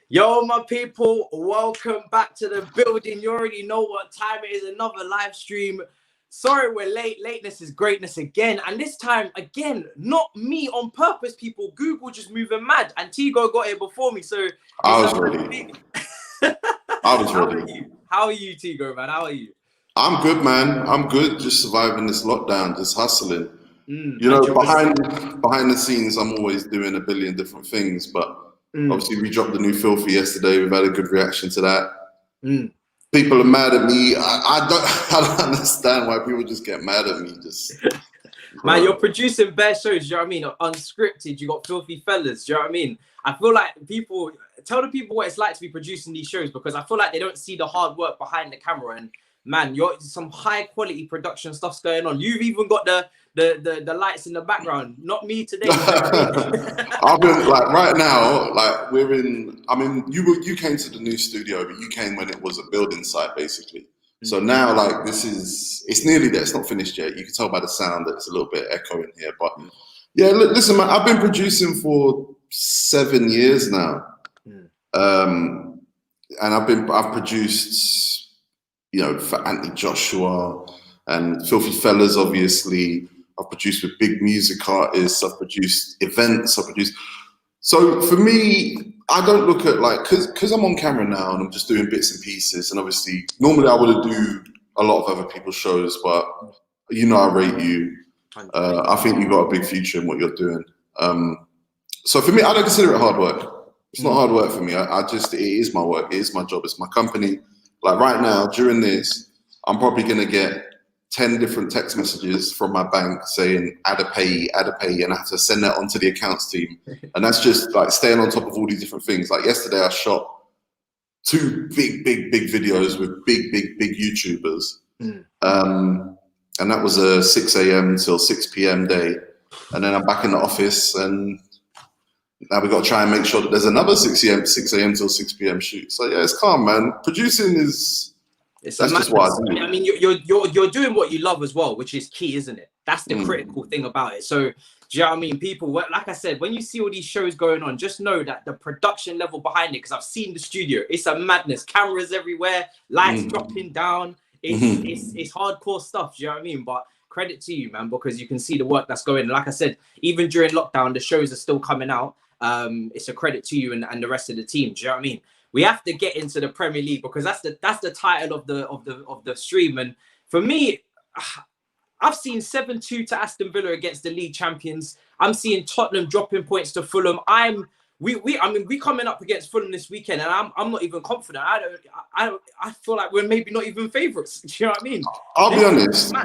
Yo, my people, welcome back to the building. You already know what time it is. Another live stream. Sorry we're late. Lateness is greatness again. And this time, again, not me on purpose, people. Google just moving mad. And Tego got here before me. So I was ready. How are you, Tego, man? How are you? I'm good, man. I'm good. Just surviving this lockdown, just hustling. You know, behind the scenes, I'm always doing a billion different things. But obviously, we dropped the new Filthy yesterday. We've had a good reaction to that. People are mad at me. I don't understand why people just get mad at me. Man, you're producing bare shows, you know what I mean? Unscripted, you got Filthy Fellas, do you know what I mean? I feel like tell the people what it's like to be producing these shows, because I feel like they don't see the hard work behind the camera. And man, you're some high quality production stuff's going on. You've even got the lights in the background. Not me today. I've been like right now, like we're in. I mean, you came to the new studio, but you came when it was a building site, basically. So now, like it's nearly there. It's not finished yet. You can tell by the sound that it's a little bit echoing here. But yeah, listen, man. I've been producing for 7 years now, and I've produced, you know, for Anthony Joshua and Filthy Fellas, obviously. I've produced with big music artists. I've produced events. So for me, I don't look at like, because I'm on camera now and I'm just doing bits and pieces. And obviously, normally I would do a lot of other people's shows, but you know, I rate you. I think you've got a big future in what you're doing. So for me, I don't consider it hard work. It's not hard work for me. It is my work. It is my job. It's my company. Like right now, during this, I'm probably going to get 10 different text messages from my bank saying add a payee, and I have to send that on to the accounts team. And that's just like staying on top of all these different things. Like yesterday I shot 2 big videos with big YouTubers. And that was a 6 a.m. till 6 p.m. day. And then I'm back in the office, and now we've got to try and make sure that there's another 6 a.m. till 6 p.m. shoot. So yeah, it's calm, man. Producing that's just what I do. I mean, you're doing what you love as well, which is key, isn't it? That's the critical thing about it. So, do you know what I mean? People, like I said, when you see all these shows going on, just know that the production level behind it, because I've seen the studio, it's a madness. Cameras everywhere, lights dropping down. It's hardcore stuff. Do you know what I mean? But credit to you, man, because you can see the work that's going on. Like I said, even during lockdown, the shows are still coming out. It's a credit to you and the rest of the team. Do you know what I mean? We have to get into the Premier League, because that's the title of the stream. And for me, I've seen 7-2 to Aston Villa against the league champions. I'm seeing Tottenham dropping points to Fulham. We coming up against Fulham this weekend, and I'm not even confident. I feel like we're maybe not even favourites. Do you know what I mean? I'll be honest.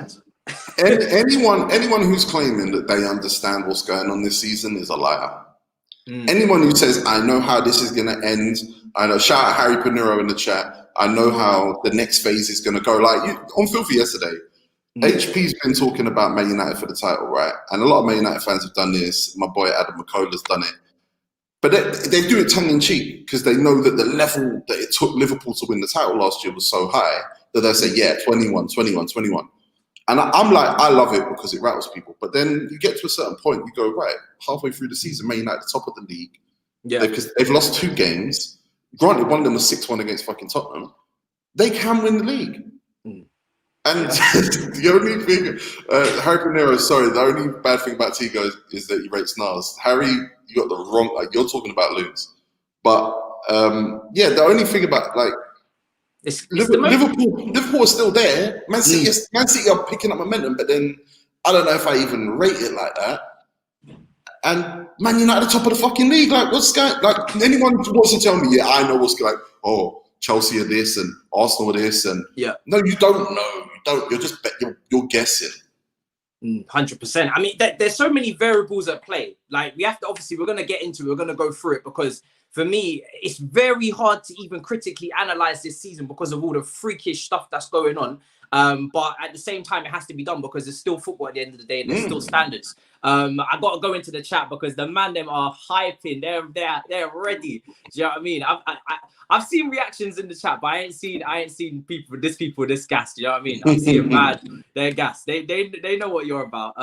Anyone who's claiming that they understand what's going on this season is a liar. Anyone who says, I know how this is going to end, I know, shout out Harry Pinero in the chat, I know how the next phase is going to go. Like on Filthy yesterday, HP's been talking about Man United for the title, right? And a lot of Man United fans have done this. My boy Adam McCullough's done it. But they do it tongue-in-cheek, because they know that the level that it took Liverpool to win the title last year was so high that they say, yeah, 21. And I'm like, I love it because it rattles people. But then you get to a certain point, you go, right, halfway through the season, Man United top of the league. Yeah. Because they've lost 2 games. Granted, one of them was 6-1 against fucking Tottenham. They can win the league. And the only thing, Harry Pinero, sorry, the only bad thing about Tego is that he rates Nas. Harry, you got the wrong, like, you're talking about loons. But yeah, the only thing about, like, Liverpool is still there. Man City are picking up momentum, but then I don't know if I even rate it like that. And Man United at the top of the fucking league. Like, what's going? Like, anyone who wants to tell me, yeah, I know what's going. Like, oh, Chelsea are this and Arsenal are this, and no, you don't know. You don't. You're just you're guessing. 100%. I mean, there's so many variables at play. Like, we have to, obviously, we're going to get into it. We're going to go through it, because for me, it's very hard to even critically analyze this season because of all the freakish stuff that's going on. But at the same time, it has to be done because it's still football at the end of the day, and there's still standards. I got to go into the chat because the man them are hyping. They're ready. Do you know what I mean? I've seen reactions in the chat, but I ain't seen people this gas. Do you know what I mean? I'm seeing mad. They're gas. They know what you're about.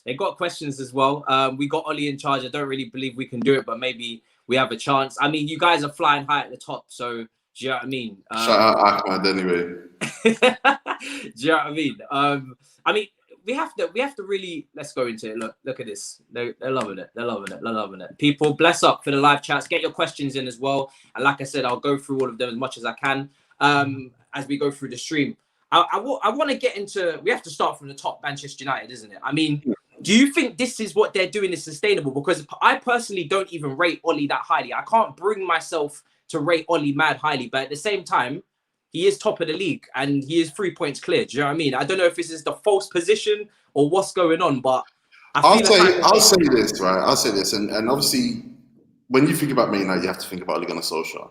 They got questions as well. We got Ollie in charge. I don't really believe we can do it, but maybe we have a chance. I mean, you guys are flying high at the top, so do you know what I mean? Shout out Ahmad anyway. Do you know what I mean? I mean, we have to really, let's go into it. Look at this. They're loving it. They're loving it. People, bless up for the live chats. Get your questions in as well. And like I said, I'll go through all of them as much as I can as we go through the stream. I want to get into, we have to start from the top, Manchester United, isn't it? I mean, do you think this is what they're doing is sustainable? Because I personally don't even rate Ollie that highly. I can't bring myself to rate Ollie mad highly. But at the same time, he is top of the league and he is 3 points clear. Do you know what I mean? I don't know if this is the false position or what's going on, but I'll say this, right? I'll say this. And obviously, when you think about Man United, you have to think about Ole Gunnar Solskjaer.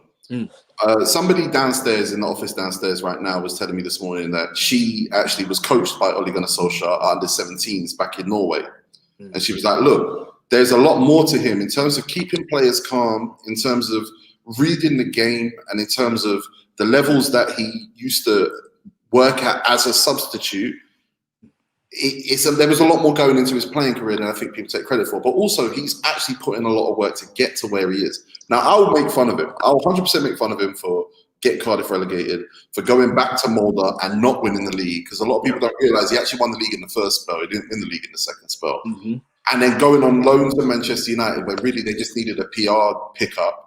Somebody downstairs in the office downstairs right now was telling me this morning that she actually was coached by Ole Gunnar Solskjaer under 17s back in Norway. And she was like, look, there's a lot more to him in terms of keeping players calm, in terms of reading the game, and in terms of the levels that he used to work at as a substitute. There was a lot more going into his playing career than I think people take credit for. But also, he's actually put in a lot of work to get to where he is. Now, I'll make fun of him. I'll 100% make fun of him for getting Cardiff relegated, for going back to Mulder and not winning the league. Because a lot of people don't realise he actually won the league in the first spell. He didn't win the league in the second spell. And then going on loan to Manchester United, where really they just needed a PR pickup.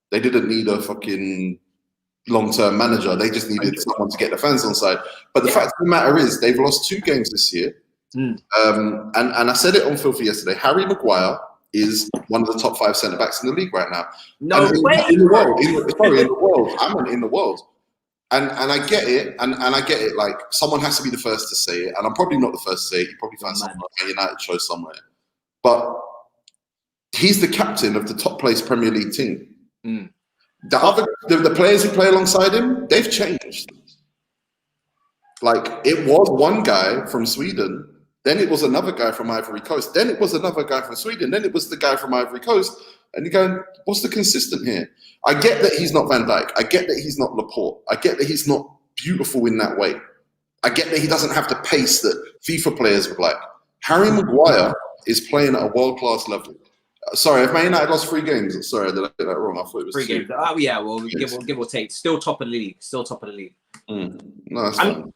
They didn't need a fucking long-term manager. They just needed someone to get the fans on side. But the fact of the matter is, they've lost 2 games this year. And I said it on Filthy yesterday. Harry Maguire is one of the top 5 centre-backs in the league right now. No way! In the world. In the world. I mean, in the world. And I get it. And I get it. Like, someone has to be the first to say it. And I'm probably not the first to say it. You probably find someone on a United show somewhere. But he's the captain of the top-placed Premier League team. The players who play alongside him, they've changed. Like, it was one guy from Sweden, then it was another guy from Ivory Coast, then it was another guy from Sweden, then it was the guy from Ivory Coast. And you're going, what's the consistent here? I get that he's not Van Dijk. I get that he's not Laporte. I get that he's not beautiful in that way. I get that he doesn't have the pace that FIFA players would like. Harry Maguire is playing at a world-class level. Sorry, if Man United lost 3 games, sorry, did I get that wrong? I thought it was 3 games. Oh yeah, well, give or take. Still top of the league. No, that's fine.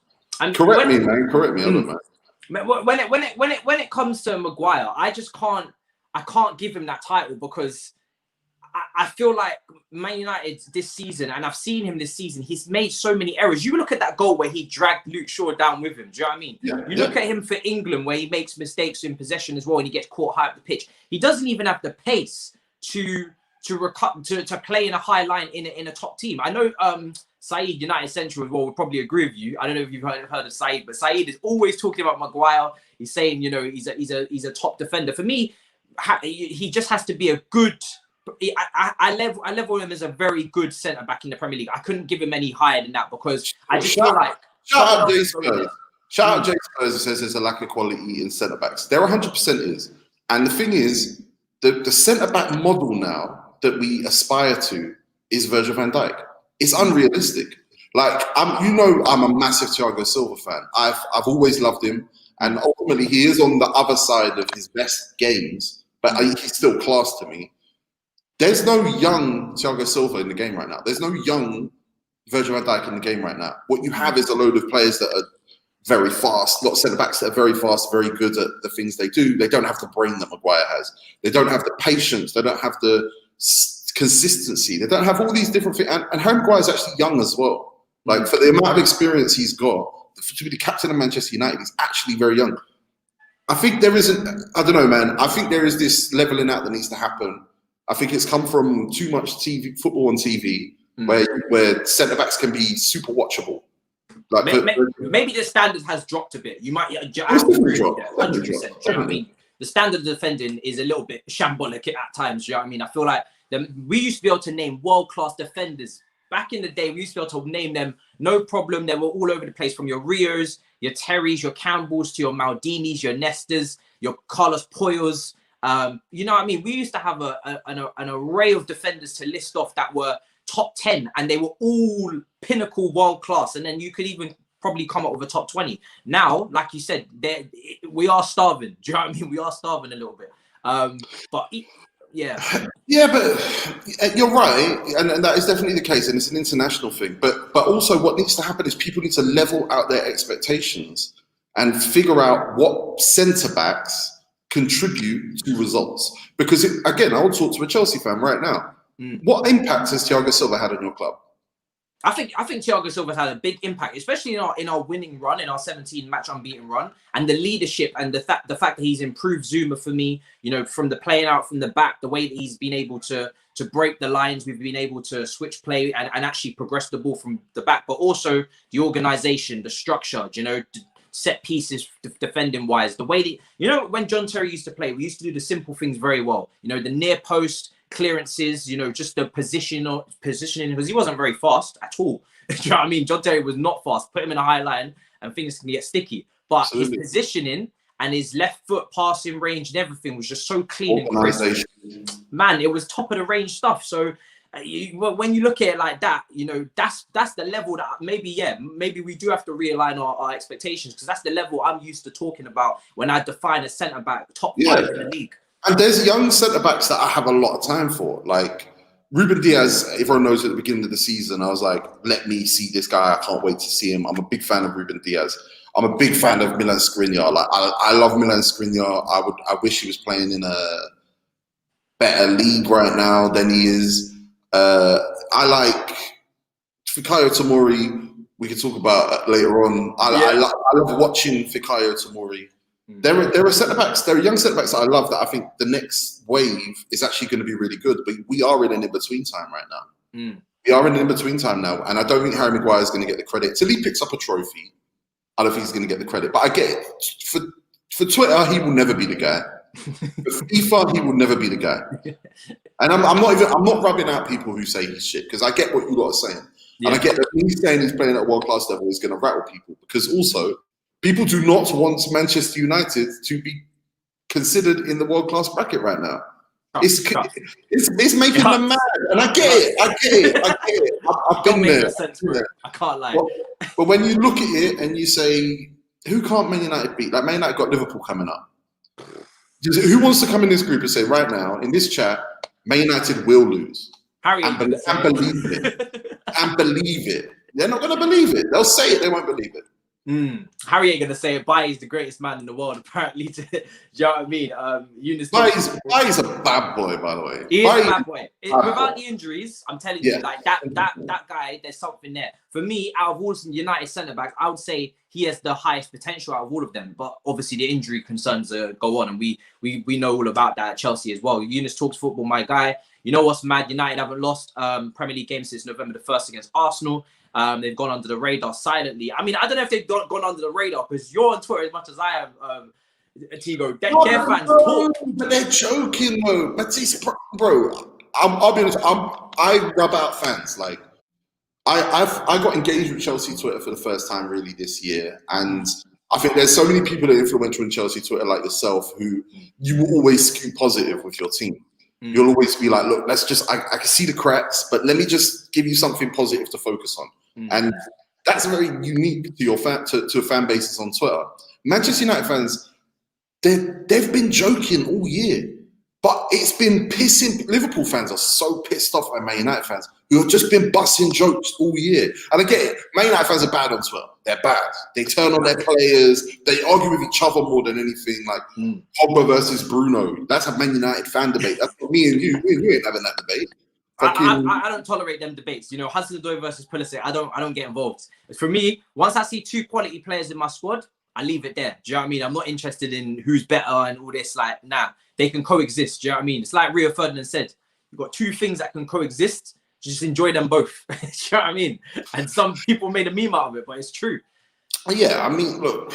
Correct me. I don't know. When it comes to Maguire, I can't give him that title because I feel like Man United this season, and I've seen him this season, he's made so many errors. You look at that goal where he dragged Luke Shaw down with him. Do you know what I mean? You look at him for England where he makes mistakes in possession as well and he gets caught high up the pitch. He doesn't even have the pace to play in a high line in a top team. I know Saeed, United Central, as well, would probably agree with you. I don't know if you've heard of Saeed, but Saeed is always talking about Maguire. He's saying, you know, he's a top defender. For me, he just has to be a good. I level him as a very good centre back in the Premier League. I couldn't give him any higher than that because I just feel like. Shout out Jay Spurs. Shout out Jay Spurs who says there's a lack of quality in centre backs. There 100% is, and the thing is, the centre back model now that we aspire to is Virgil van Dijk. It's unrealistic. Like I'm a massive Thiago Silva fan. I've always loved him, and ultimately he is on the other side of his best games, but he's still class to me. There's no young Thiago Silva in the game right now. There's no young Virgil van Dijk in the game right now. What you have is a load of players that are very fast, a lot of centre-backs that are very fast, very good at the things they do. They don't have the brain that Maguire has. They don't have the patience. They don't have the consistency. They don't have all these different things. And Harry Maguire is actually young as well. Like, for the amount of experience he's got, to be the captain of Manchester United, he's actually very young. I think there isn't, I don't know, man. I think there is this levelling out that needs to happen. I think it's come from too much football on TV, where centre-backs can be super watchable. Like, maybe the standard has dropped a bit. You might, 100%. You know what I mean? The standard of defending is a little bit shambolic at times. You know what I mean? I feel like we used to be able to name world-class defenders back in the day, we used to be able to name them no problem. They were all over the place, from your Rios, your Terrys, your Campbells, to your Maldinis, your Nestas, your Carlos Poyos. You know what I mean? We used to have an array of defenders to list off that were top 10, and they were all pinnacle world class. And then you could even probably come up with a top 20. Now, like you said, we are starving. Do you know what I mean? We are starving a little bit. But yeah, but you're right, and that is definitely the case, and it's an international thing. But also, what needs to happen is people need to level out their expectations and figure out what centre backs contribute to results. Because again, I will talk to a Chelsea fan right now. What impact has Thiago Silva had on your club? I think Thiago Silva's had a big impact, especially in our winning run, in our 17-match unbeaten run, and the leadership and the fact that he's improved Zuma for me. You know, from the playing out from the back, the way that he's been able to break the lines, we've been able to switch play and actually progress the ball from the back, but also the organisation, the structure. You know, set pieces defending wise, the way that, you know, when John Terry used to play, we used to do the simple things very well. You know, the near post clearances, you know, just the positioning, because he wasn't very fast at all. Do you know what I mean? John Terry was not fast. Put him in a high line and things can get sticky. But Absolutely. His positioning and his left foot passing range and everything was just so clean and crisp. Man, it was top of the range stuff. So when you look at it like that, you know, that's the level that maybe we do have to realign our expectations, because that's the level I'm used to talking about when I define a centre back top 5 in the league. And there's young centre-backs that I have a lot of time for. Like Ruben Diaz, everyone knows at the beginning of the season, I was like, let me see this guy. I can't wait to see him. I'm a big fan of Ruben Diaz. I'm a big fan of Milan Skriniar. Like I love Milan Skriniar. I wish he was playing in a better league right now than he is. I like Fikayo Tomori. We can talk about later on. I love watching Fikayo Tomori. There are centre-backs, there are young centre-backs that I love, that I think the next wave is actually going to be really good. But we are in an in-between time right now. We are in an in-between time now. And I don't think Harry Maguire is going to get the credit. Till he picks up a trophy, I don't think he's going to get the credit. But I get it. For Twitter, he will never be the guy. For FIFA, he will never be the guy. And I'm not rubbing out people who say he's shit, because I get what you lot are saying. Yeah. And I get that he's saying he's playing at world-class level is going to rattle people, because also people do not want Manchester United to be considered in the world-class bracket right now. It's making them mad, and I get it. I've been there. I can't lie. But when you look at it and you say, who can't Man United beat? Like, Man United got Liverpool coming up. Who wants to come in this group and say right now in this chat, Man United will lose? Harry, and believe it. And believe it. They're not going to believe it. They'll say it. They won't believe it. Harry ain't gonna say it. Bai is the greatest man in the world, apparently. Do you know what I mean? Bai's a bad boy, by the way. He is a bad boy. Without the injuries, I'm telling you, like that guy, there's something there. For me, out of all United centre backs, I would say he has the highest potential out of all of them. But obviously, the injury concerns go on, and we know all about that at Chelsea as well. Eunice talks football, my guy. You know what's mad? United haven't lost Premier League games since November the 1st against Arsenal. They've gone under the radar silently. I mean, I don't know if they've gone under the radar, because you're on Twitter as much as I am, Tego. Their fans talk. But they're joking, though. But bro, I'll be honest. I rub out fans. Like, I got engaged with Chelsea Twitter for the first time really this year, and I think there's so many people that are influential in Chelsea Twitter, like yourself, who you will always skew positive with your team. You'll always be like, look, I can see the cracks, but let me just give you something positive to focus on. And that's very unique to your to fan bases on Twitter. Manchester United fans, they've been joking all year, but it's been pissing. Liverpool fans are so pissed off by Man United fans who have just been busting jokes all year. And I get it. Man United fans are bad on Twitter. They're bad. They turn on their players. They argue with each other more than anything. Like Pogba versus Bruno. That's a Man United fan debate. That's what me and you ain't having that debate. I don't tolerate them debates. You know, Hudson-Odoi versus Pulisic, I don't get involved. For me, once I see two quality players in my squad, I leave it there. Do you know what I mean? I'm not interested in who's better and all this. Like, nah, they can coexist. Do you know what I mean? It's like Rio Ferdinand said, you've got two things that can coexist. Just enjoy them both. Do you know what I mean? And some people made a meme out of it, but it's true. Yeah, I mean, look,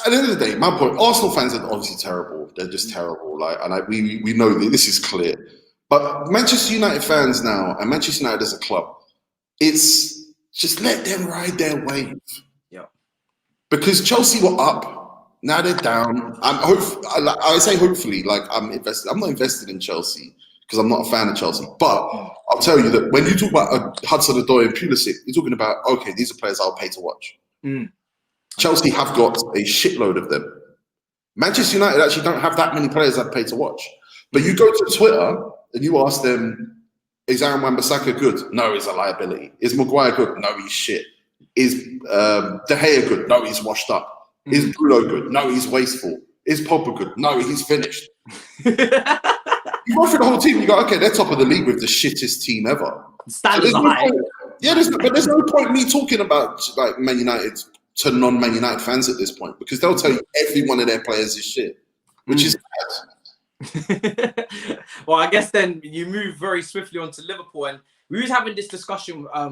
at the end of the day, my point, Arsenal fans are obviously terrible. They're just terrible. Like, and we know that this is clear. But Manchester United fans now, and Manchester United as a club, it's just let them ride their wave. Yeah. Because Chelsea were up, now they're down. I say hopefully, like I'm invested. I'm not invested in Chelsea because I'm not a fan of Chelsea. But I'll tell you that when you talk about Hudson-Odoi and Pulisic, you're talking about, okay, these are players I'll pay to watch. Chelsea have got a shitload of them. Manchester United actually don't have that many players I'd pay to watch. But you go to Twitter and you ask them, is Aaron Wan-Bissaka good? No, he's a liability. Is Maguire good? No, he's shit. Is De Gea good? No, he's washed up. Is Bruno good? No, he's wasteful. Is Pogba good? No, he's finished. You go through the whole team, you go, okay, they're top of the league with the shittest team ever. Standards are high. But there's no point me talking about like Man United to non-Man United fans at this point, because they'll tell you every one of their players is shit, which is bad. Well, I guess then you move very swiftly on to Liverpool, and we was having this discussion I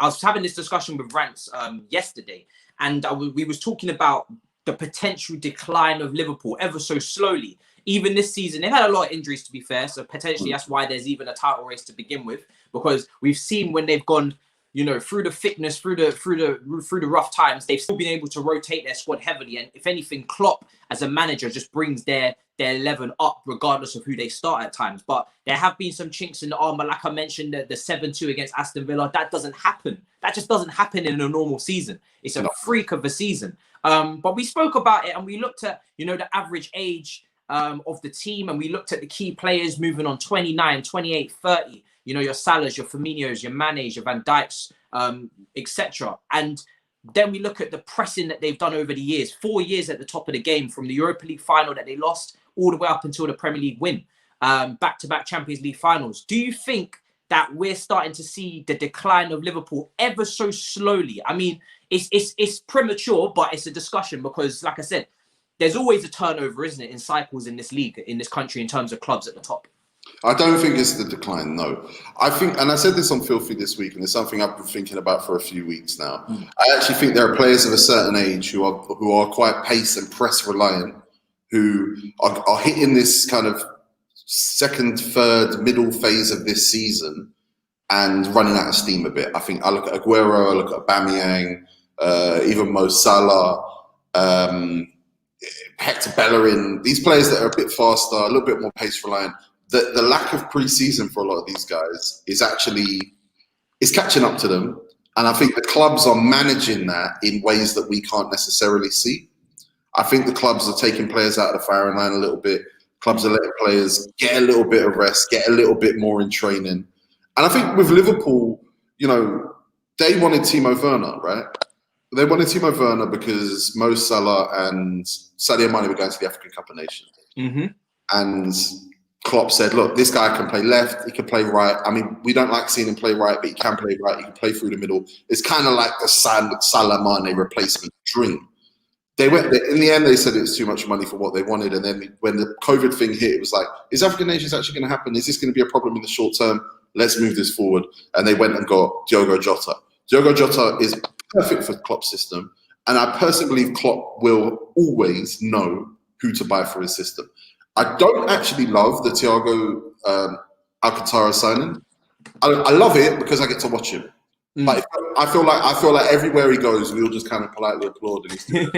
was having this discussion with Rance yesterday, and we was talking about the potential decline of Liverpool ever so slowly. Even this season, they've had a lot of injuries, to be fair, so potentially that's why there's even a title race to begin with, because we've seen when they've gone, you know, through the thickness, through the rough times, they've still been able to rotate their squad heavily. And if anything, Klopp as a manager just brings their 11 up, regardless of who they start at times. But there have been some chinks in the armor, like I mentioned, the 7-2 against Aston Villa. That doesn't happen. That just doesn't happen in a normal season. It's a freak of a season. But we spoke about it, and we looked at, you know, the average age of the team, and we looked at the key players moving on 29, 28, 30. You know, your Salahs, your Firminos, your Manes, your Van Dijks, etc. And then we look at the pressing that they've done over the years. 4 years at the top of the game, from the Europa League final that they lost all the way up until the Premier League win, back-to-back Champions League finals. Do you think that we're starting to see the decline of Liverpool ever so slowly? I mean, it's premature, but it's a discussion because, like I said, there's always a turnover, isn't it, in cycles in this league, in this country, in terms of clubs at the top. I don't think it's the decline, no. I think, and I said this on Filthy this week, and it's something I've been thinking about for a few weeks now. I actually think there are players of a certain age who are quite pace and press reliant, who are hitting this kind of second, third, middle phase of this season and running out of steam a bit. I think I look at Aguero, I look at Aubameyang, even Mo Salah, Hector Bellerin, these players that are a bit faster, a little bit more pace reliant. The lack of pre-season for a lot of these guys is catching up to them. And I think the clubs are managing that in ways that we can't necessarily see. I think the clubs are taking players out of the firing line a little bit. Clubs are letting players get a little bit of rest, get a little bit more in training. And I think with Liverpool, you know, they wanted Timo Werner, right? They wanted Timo Werner because Mo Salah and Sadio Mane were going to the African Cup of Nations. And Klopp said, look, this guy can play left, he can play right. I mean, we don't like seeing him play right, but he can play right, he can play through the middle. It's kind of like the Salah Mane replacement dream. In the end, they said it was too much money for what they wanted. And then when the COVID thing hit, it was like, is African Nations actually going to happen? Is this going to be a problem in the short term? Let's move this forward. And they went and got Diogo Jota. Diogo Jota is perfect for Klopp's system. And I personally believe Klopp will always know who to buy for his system. I don't actually love the Thiago Alcantara signing. I love it because I get to watch him. Like, I feel like everywhere he goes, we all just kind of politely applaud and he's doing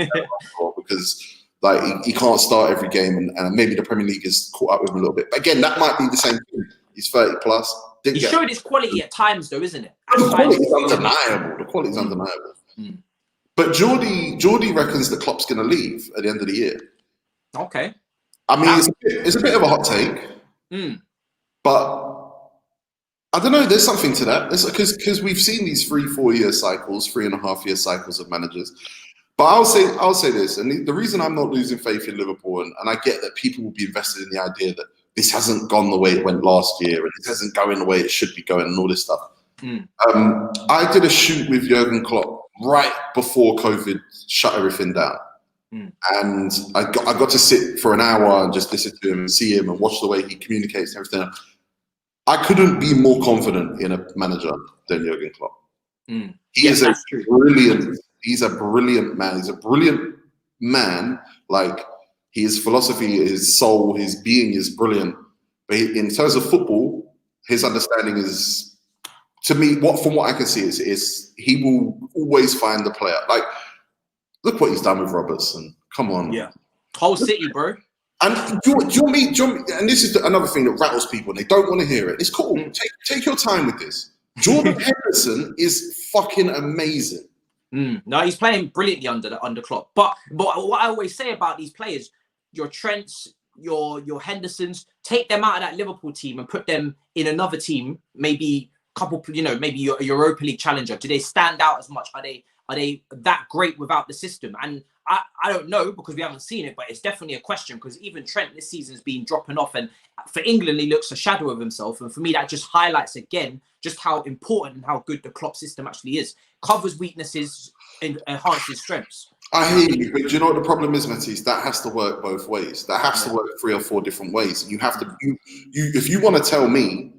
because like he can't start every game, and maybe the Premier League has caught up with him a little bit. But again, that might be the same thing. He's 30 plus. He showed his quality at times, though, isn't it? The quality is undeniable. The quality is undeniable. But Geordie reckons that Klopp's going to leave at the end of the year. Okay. I mean, it's a bit of a hot take, but I don't know. There's something to that. Because we've seen these 3-4 year cycles, 3.5 year cycles of managers. But I'll say this, and the reason I'm not losing faith in Liverpool, and I get that people will be invested in the idea that this hasn't gone the way it went last year, and it hasn't going the way it should be going, and all this stuff. I did a shoot with Jurgen Klopp right before COVID shut everything down. And I got to sit for an hour and just listen to him and see him and watch the way he communicates and everything. I couldn't be more confident in a manager than Jurgen Klopp. He's a brilliant man. He's a brilliant man. Like, his philosophy, his soul, his being is brilliant. But in terms of football, his understanding is to me, from what I can see, is he will always find the player. Like, look what he's done with Robertson. Come on. Yeah. Whole city, bro. And do you want me, and this is another thing that rattles people, and they don't want to hear it. It's cool. Take your time with this. Jordan Henderson is fucking amazing. No, he's playing brilliantly under Klopp. But what I always say about these players, your Trents, your Hendersons, take them out of that Liverpool team and put them in another team, maybe maybe your Europa League challenger. Do they stand out as much? Are they that great without the system? And I don't know, because we haven't seen it, but it's definitely a question, because even Trent this season's been dropping off, and for England he looks a shadow of himself. And for me, that just highlights again just how important and how good the Klopp system actually is. Covers weaknesses and enhances strengths. I hear you, but do you know what the problem is, Matisse? That has to work both ways. That has to work 3 or 4 different ways. You have to, if you want to tell me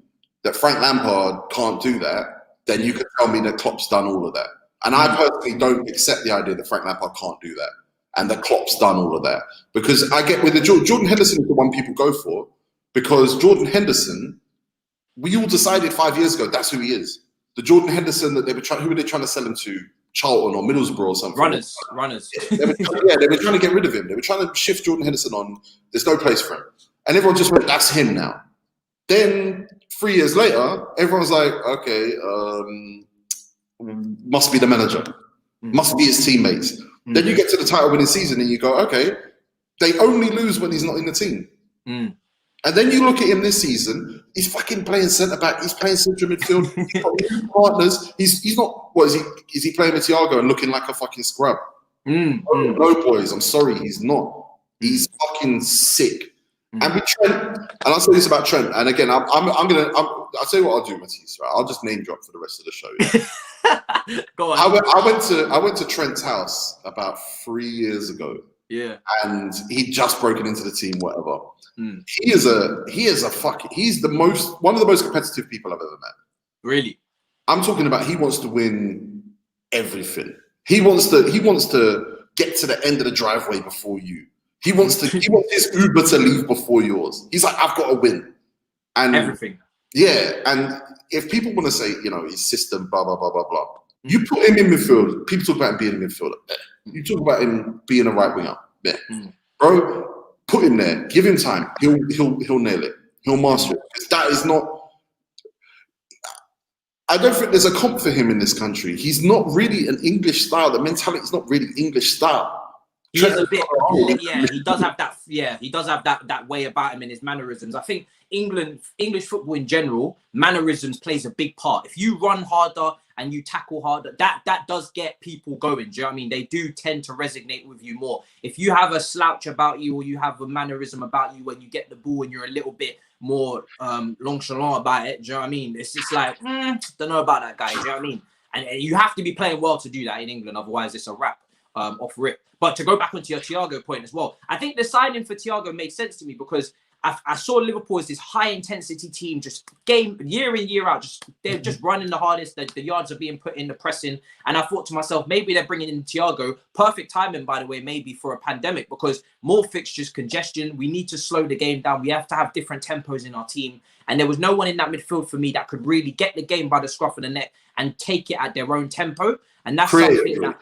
that Frank Lampard can't do that, then you can tell me that Klopp's done all of that. And I personally don't accept the idea that Frank Lampard can't do that and that Klopp's done all of that. Because I get with the Jordan Henderson is the one people go for, because Jordan Henderson, we all decided 5 years ago that's who he is. The Jordan Henderson that they were trying, who were they trying to sell him to? Charlton or Middlesbrough or something. Runners. They were trying to get rid of him. They were trying to shift Jordan Henderson on. There's no place for him. And everyone just went, that's him now. Then 3 years later, everyone's like, okay, must be the manager. Must be his teammates. Then you get to the title winning season and you go, okay, they only lose when he's not in the team. And then you look at him this season, he's fucking playing centre-back, he's playing central midfield, he's got new partners, he's not, what is he? Is he playing with Thiago and looking like a fucking scrub? No, boys, I'm sorry, he's not. He's fucking sick. And with Trent, and I'll say this about Trent, and again, I'll tell you what I'll do, Matisse, right? I'll just name drop for the rest of the show. Yeah? Go on. I went to Trent's house about 3 years ago. Yeah. And he'd just broken into the team, whatever. He's one of the most competitive people I've ever met. Really? I'm talking about he wants to win everything. He wants to get to the end of the driveway before you. He wants his Uber to leave before yours. He's like, I've got to win. And everything. Yeah. And if people want to say, his system, blah, blah, blah, blah, blah. You put him in midfield. People talk about him being a midfielder. You talk about him being a right winger. Yeah. Bro, put him there. Give him time. He'll nail it. He'll master it. That is not. I don't think there's a comp for him in this country. He's not really an English style. The mentality is not really English style. He is a bit, he does have that. Yeah, he does have that way about him in his mannerisms. I think English football in general, mannerisms plays a big part. If you run harder and you tackle harder, that does get people going. Do you know what I mean? They do tend to resonate with you more. If you have a slouch about you, or you have a mannerism about you when you get the ball and you're a little bit more nonchalant about it, do you know what I mean? It's just like, don't know about that guy. Do you know what I mean? And you have to be playing well to do that in England, otherwise it's a wrap off rip. But to go back onto your Thiago point as well, I think the signing for Thiago made sense to me, because I saw Liverpool as this high-intensity team, just game year in, year out. They're just running the hardest. The yards are being put in, the pressing. And I thought to myself, maybe they're bringing in Thiago. Perfect timing, by the way, maybe for a pandemic, because more fixtures, congestion. We need to slow the game down. We have to have different tempos in our team. And there was no one in that midfield for me that could really get the game by the scruff of the neck and take it at their own tempo. And that's something that...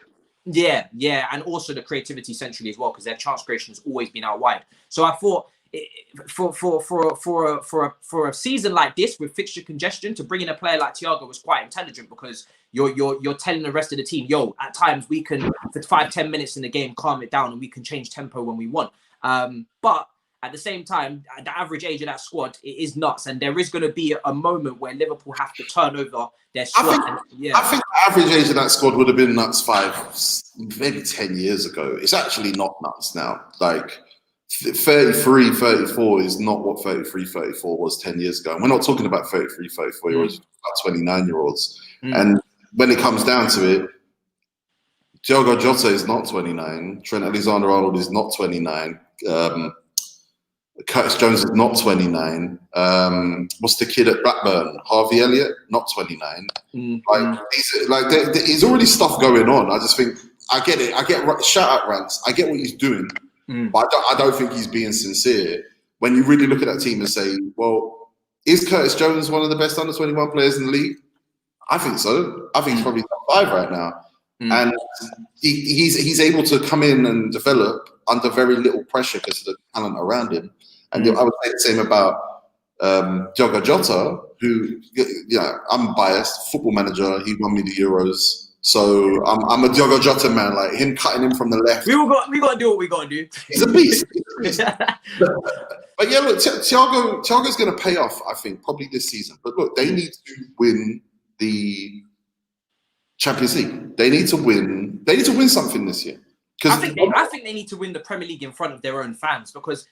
Yeah. And also the creativity centrally as well, because their chance creation has always been out wide. So I thought... For a season like this with fixture congestion, to bring in a player like Thiago was quite intelligent, because you're telling the rest of the team, yo, at times we can, for 5-10 minutes in the game, calm it down and we can change tempo when we want. But at the same time, the average age of that squad, it is nuts, and there is going to be a moment where Liverpool have to turn over their squad. I think the average age of that squad would have been nuts maybe 10 years ago. It's actually not nuts now. Like 33, 34 is not what 33, 34 was 10 years ago. And we're not talking about 33, 34-year-olds, about 29-year-olds. And when it comes down to it, Diogo Jota is not 29. Trent Alexander-Arnold is not 29. Curtis Jones is not 29. What's the kid at Blackburn? Harvey Elliott, not 29. There's already stuff going on. I just think, I get it. I get shout-out rants. I get what he's doing. But I don't think he's being sincere when you really look at that team and say, well, is Curtis Jones one of the best under-21 players in the league? I think so. I think he's probably top 5 right now. And he's able to come in and develop under very little pressure because of the talent around him. And I would say the same about Diogo Jota, who, I'm biased, football manager. He won me the Euros. So I'm a Diogo Jota man, like him cutting him from the left. We got to do what we got to do. He's a beast. But yeah, look, Thiago's going to pay off, I think, probably this season. But look, they need to win the Champions League. They need to win something this year. I think they need to win the Premier League in front of their own fans, because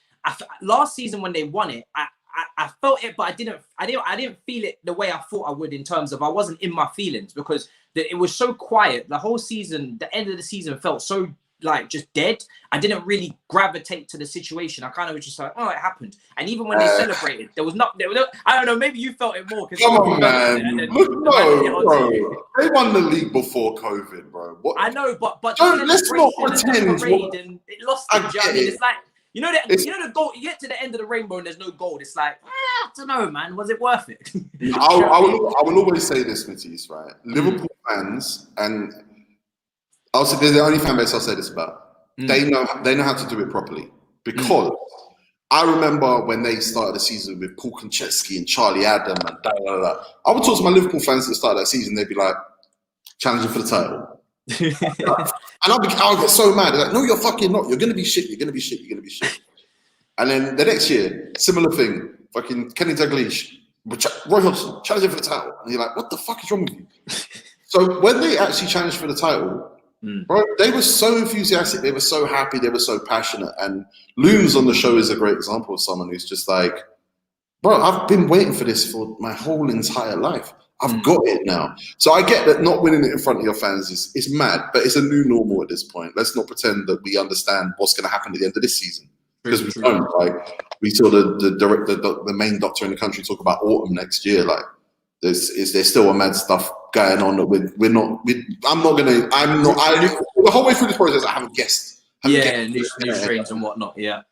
last season when they won it, I felt it, but I didn't feel it the way I thought I would, in terms of I wasn't in my feelings, because it was so quiet. The whole season, the end of the season felt so like just dead. I didn't really gravitate to the situation. I kind of was just like, oh, it happened. And even when they celebrated, there was not. I don't know. Maybe you felt it more. Come on, man. Bro. They won the league before COVID, bro. What? I know, but let's not pretend. And it lost the journey. It's like, you know the goal. You get to the end of the rainbow and there's no gold. It's like, I don't know, man. Was it worth it? I will always say this, Matisse, right? Liverpool fans, and I'll say they're the only fan base I'll say this about. They know how to do it properly, because I remember when they started the season with Paul Konchesky and Charlie Adam and I would talk to my Liverpool fans at the start of that season. They'd be like, challenging for the title. And I'll get so mad. They're like, no, you're fucking not. You're gonna be shit. You're gonna be shit. You're gonna be shit. And then the next year, similar thing. Fucking Kenny Dalglish, Roy Hodgson, challenging for the title. And you're like, what the fuck is wrong with you? So when they actually challenged for the title, bro, they were so enthusiastic. They were so happy. They were so passionate. And Looms on the show is a great example of someone who's just like, bro, I've been waiting for this for my whole entire life. I've got it now. So I get that not winning it in front of your fans is mad, but it's a new normal at this point. Let's not pretend that we understand what's going to happen at the end of this season, because we don't. Like, we saw the main doctor in the country talk about autumn next year. Like, there's still a mad stuff going on that the whole way through this process I haven't guessed. New strains and whatnot. Yeah.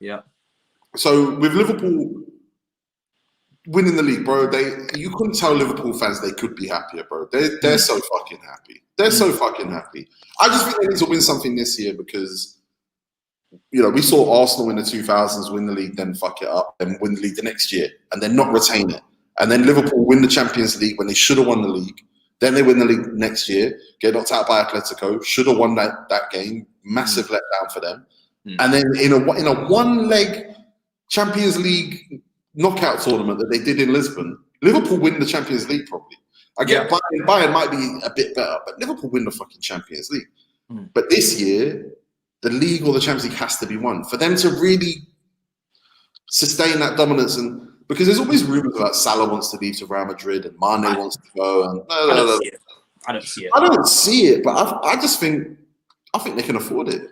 So with Liverpool winning the league, bro, you couldn't tell Liverpool fans they could be happier, bro. They're so fucking happy. They're so fucking happy. I just think they need to win something this year, because we saw Arsenal in the 2000s win the league, then fuck it up, and win the league the next year, and then not retain it. And then Liverpool win the Champions League when they should have won the league. Then they win the league next year, get knocked out by Atletico, should have won that game. Massive letdown for them. And then in a one-leg Champions League knockout tournament that they did in Lisbon, Liverpool win the Champions League probably. I get Bayern might be a bit better, but Liverpool win the fucking Champions League. But this year, the league or the Champions League has to be won for them to really sustain that dominance. And because there's always rumors about Salah wants to leave to Real Madrid and Mane wants to go. And I don't see it. I don't see it, but I just think they can afford it.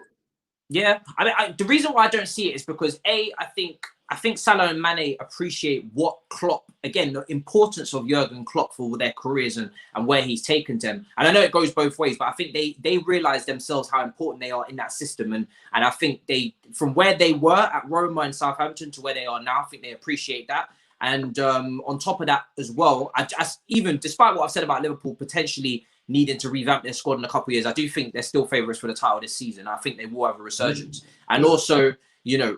Yeah, I mean, the reason why I don't see it is because I think Salah and Mane appreciate what Klopp, again, the importance of Jurgen Klopp for their careers and where he's taken them. And I know it goes both ways, but I think they realize themselves how important they are in that system. And I think from where they were at Roma and Southampton to where they are now, I think they appreciate that. And on top of that as well, even despite what I've said about Liverpool potentially needing to revamp their squad in a couple of years, I do think they're still favourites for the title this season. I think they will have a resurgence. And also,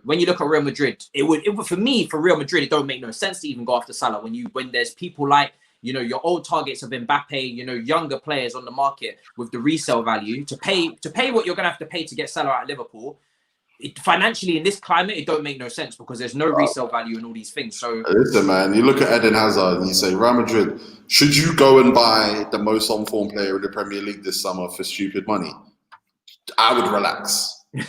when you look at Real Madrid, it would for Real Madrid, it don't make no sense to even go after Salah when there's people like, your old targets of Mbappe, younger players on the market with the resale value to pay what you're going to have to pay to get Salah at Liverpool. Financially, in this climate, it don't make no sense because there's no resale value in all these things. So listen, man, you look at Eden Hazard and you say, Real Madrid, should you go and buy the most on-form player in the Premier League this summer for stupid money? I would relax. They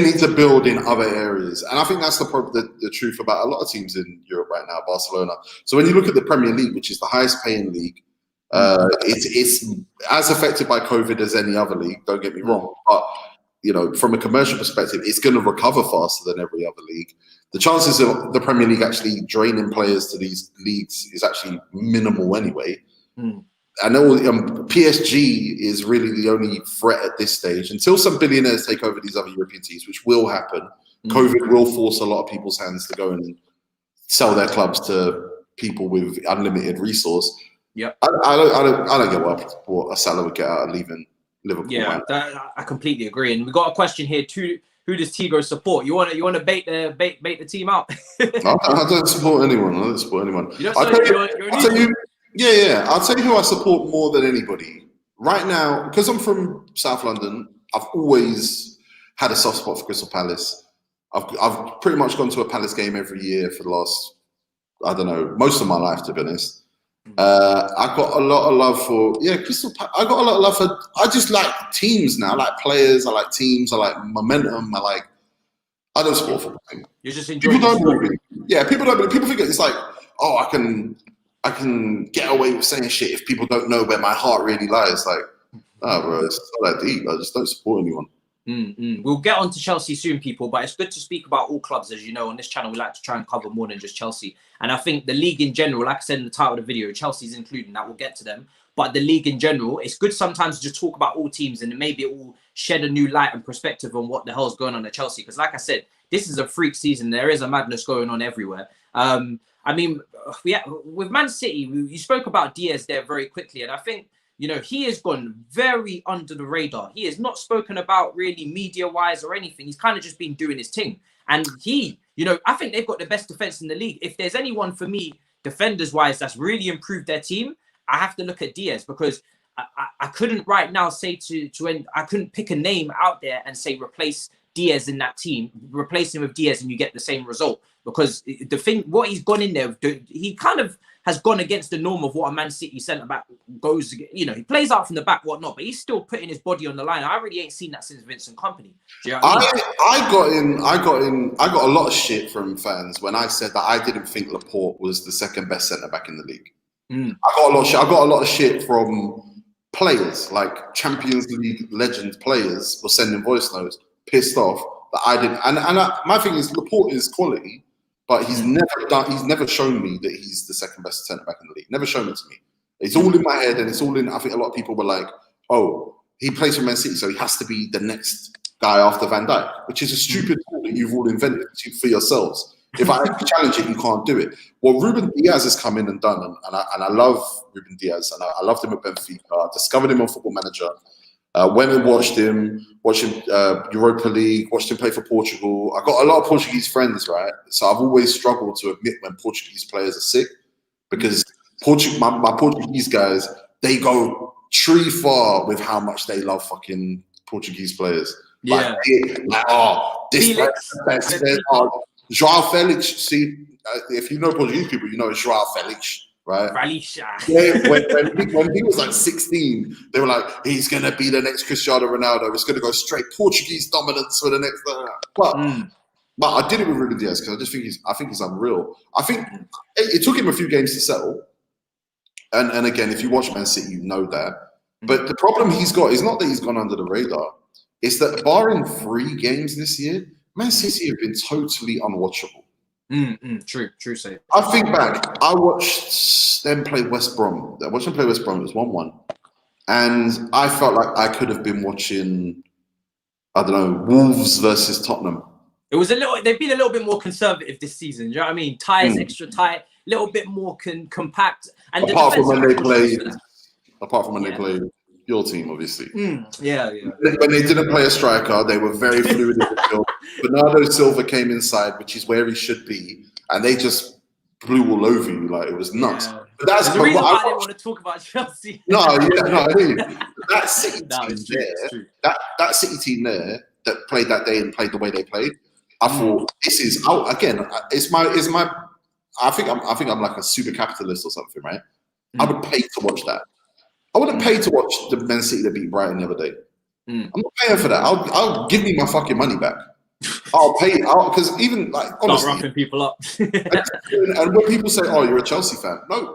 need to build in other areas, and I think that's the truth about a lot of teams in Europe right now. Barcelona. So when you look at the Premier League, which is the highest paying league, it's as affected by COVID as any other league. Don't get me wrong, but from a commercial perspective, it's going to recover faster than every other league. The chances of the Premier League actually draining players to these leagues is actually minimal anyway. I know PSG is really the only threat at this stage until some billionaires take over these other European teams, which will happen. COVID will force a lot of people's hands to go and sell their clubs to people with unlimited resource. Yep. I don't get what a Salah would get out of leaving Liverpool. Yeah, I completely agree. And we got a question here too. Who does Tego support? You want to bait the team out? I don't support anyone. You don't I'll tell you who I support more than anybody right now, because I'm from South London. I've always had a soft spot for Crystal Palace. I've pretty much gone to a Palace game every year for the last, I don't know, most of my life, to be honest. I got a lot of love for Crystal Palace. I got a lot of love for. I just like teams now. I like players. I like teams. I like momentum. I don't support football. You're just enjoying. People don't believe me. Yeah, people don't believe. People think it's like, oh, I can get away with saying shit if people don't know where my heart really lies. Like, oh, bro, it's not that deep. I just don't support anyone. We'll get on to Chelsea soon, people, but it's good to speak about all clubs. As you know, on this channel, we like to try and cover more than just Chelsea. And I think the league in general, like I said in the title of the video, Chelsea's including that. We'll get to them. But the league in general, it's good sometimes to just talk about all teams, and maybe it will shed a new light and perspective on what the hell's going on at Chelsea. Because like I said, this is a freak season. There is a madness going on everywhere. I mean, with Man City, you spoke about Diaz there very quickly. And I think, you know, he has gone very under the radar. He has not spoken about really media-wise or anything. He's kind of just been doing his thing. And he, you know, I think they've got the best defense in the league. If there's anyone for me, defenders-wise, that's really improved their team, I have to look at Diaz, because I couldn't right now say I couldn't pick a name out there and say replace Diaz in that team, replace him with Diaz and you get the same result. Because the thing, what he's gone in there, he kind of has gone against the norm of what a Man City centre-back goes, you know, he plays out from the back, whatnot, but he's still putting his body on the line. I really ain't seen that since Vincent Kompany. Do you know what I mean? I got a lot of shit from fans when I said that I didn't think Laporte was the second best centre-back in the league. I got a lot of shit from players, like Champions League legend players were sending voice notes, pissed off that I didn't. My thing is, Laporte is quality, but he's never shown me that he's the second best centre back in the league. Never shown it to me. It's all in my head, and it's all in. I think a lot of people were like, "Oh, he plays for Man City, so he has to be the next guy after Van Dijk," which is a stupid thing that you've all invented for yourselves. If I challenge it, you can't do it. What Ruben Diaz has come in and done, and I love Ruben Diaz, and I loved him at Benfica. I discovered him on Football Manager. Went and watched him Europa League, watched him play for Portugal. I got a lot of Portuguese friends, right? So I've always struggled to admit when Portuguese players are sick, because my Portuguese guys, they go tree far with how much they love fucking Portuguese players. Yeah. João Felix. See, if you know Portuguese people, you know it's João Felix. Right? Yeah, when he was like 16, they were like, he's going to be the next Cristiano Ronaldo. It's going to go straight Portuguese dominance for the next. But I did it with Ruben Diaz because I think he's unreal. I think it took him a few games to settle. And again, if you watch Man City, you know that. But the problem he's got is not that he's gone under the radar. It's that barring 3 games this year, Man City have been totally unwatchable. True say. I think back, I watched them play West Brom. I watched them play West Brom, it was 1-1. And I felt like I could have been watching, I don't know, Wolves versus Tottenham. It was they've been a little bit more conservative this season. Do you know what I mean? Ties extra tight, a little bit more compact. And apart from when they played your team, obviously. Yeah. When they didn't play a striker, they were very fluid in the field. Bernardo Silva came inside, which is where he should be, and they just blew all over you. Like, it was nuts. Yeah. But that's the reason why I didn't want to talk about Chelsea. I mean, that City team that City team there that played that day and played the way they played, I thought this is again. It's my. I think I'm like a super capitalist or something, right? I would pay to watch that. I wouldn't pay to watch the Man City that beat Brighton the other day. I'm not paying for that. I'll give me my fucking money back. I'll pay because even like honestly, start roughing people up. And when people say, "Oh, you're a Chelsea fan," no,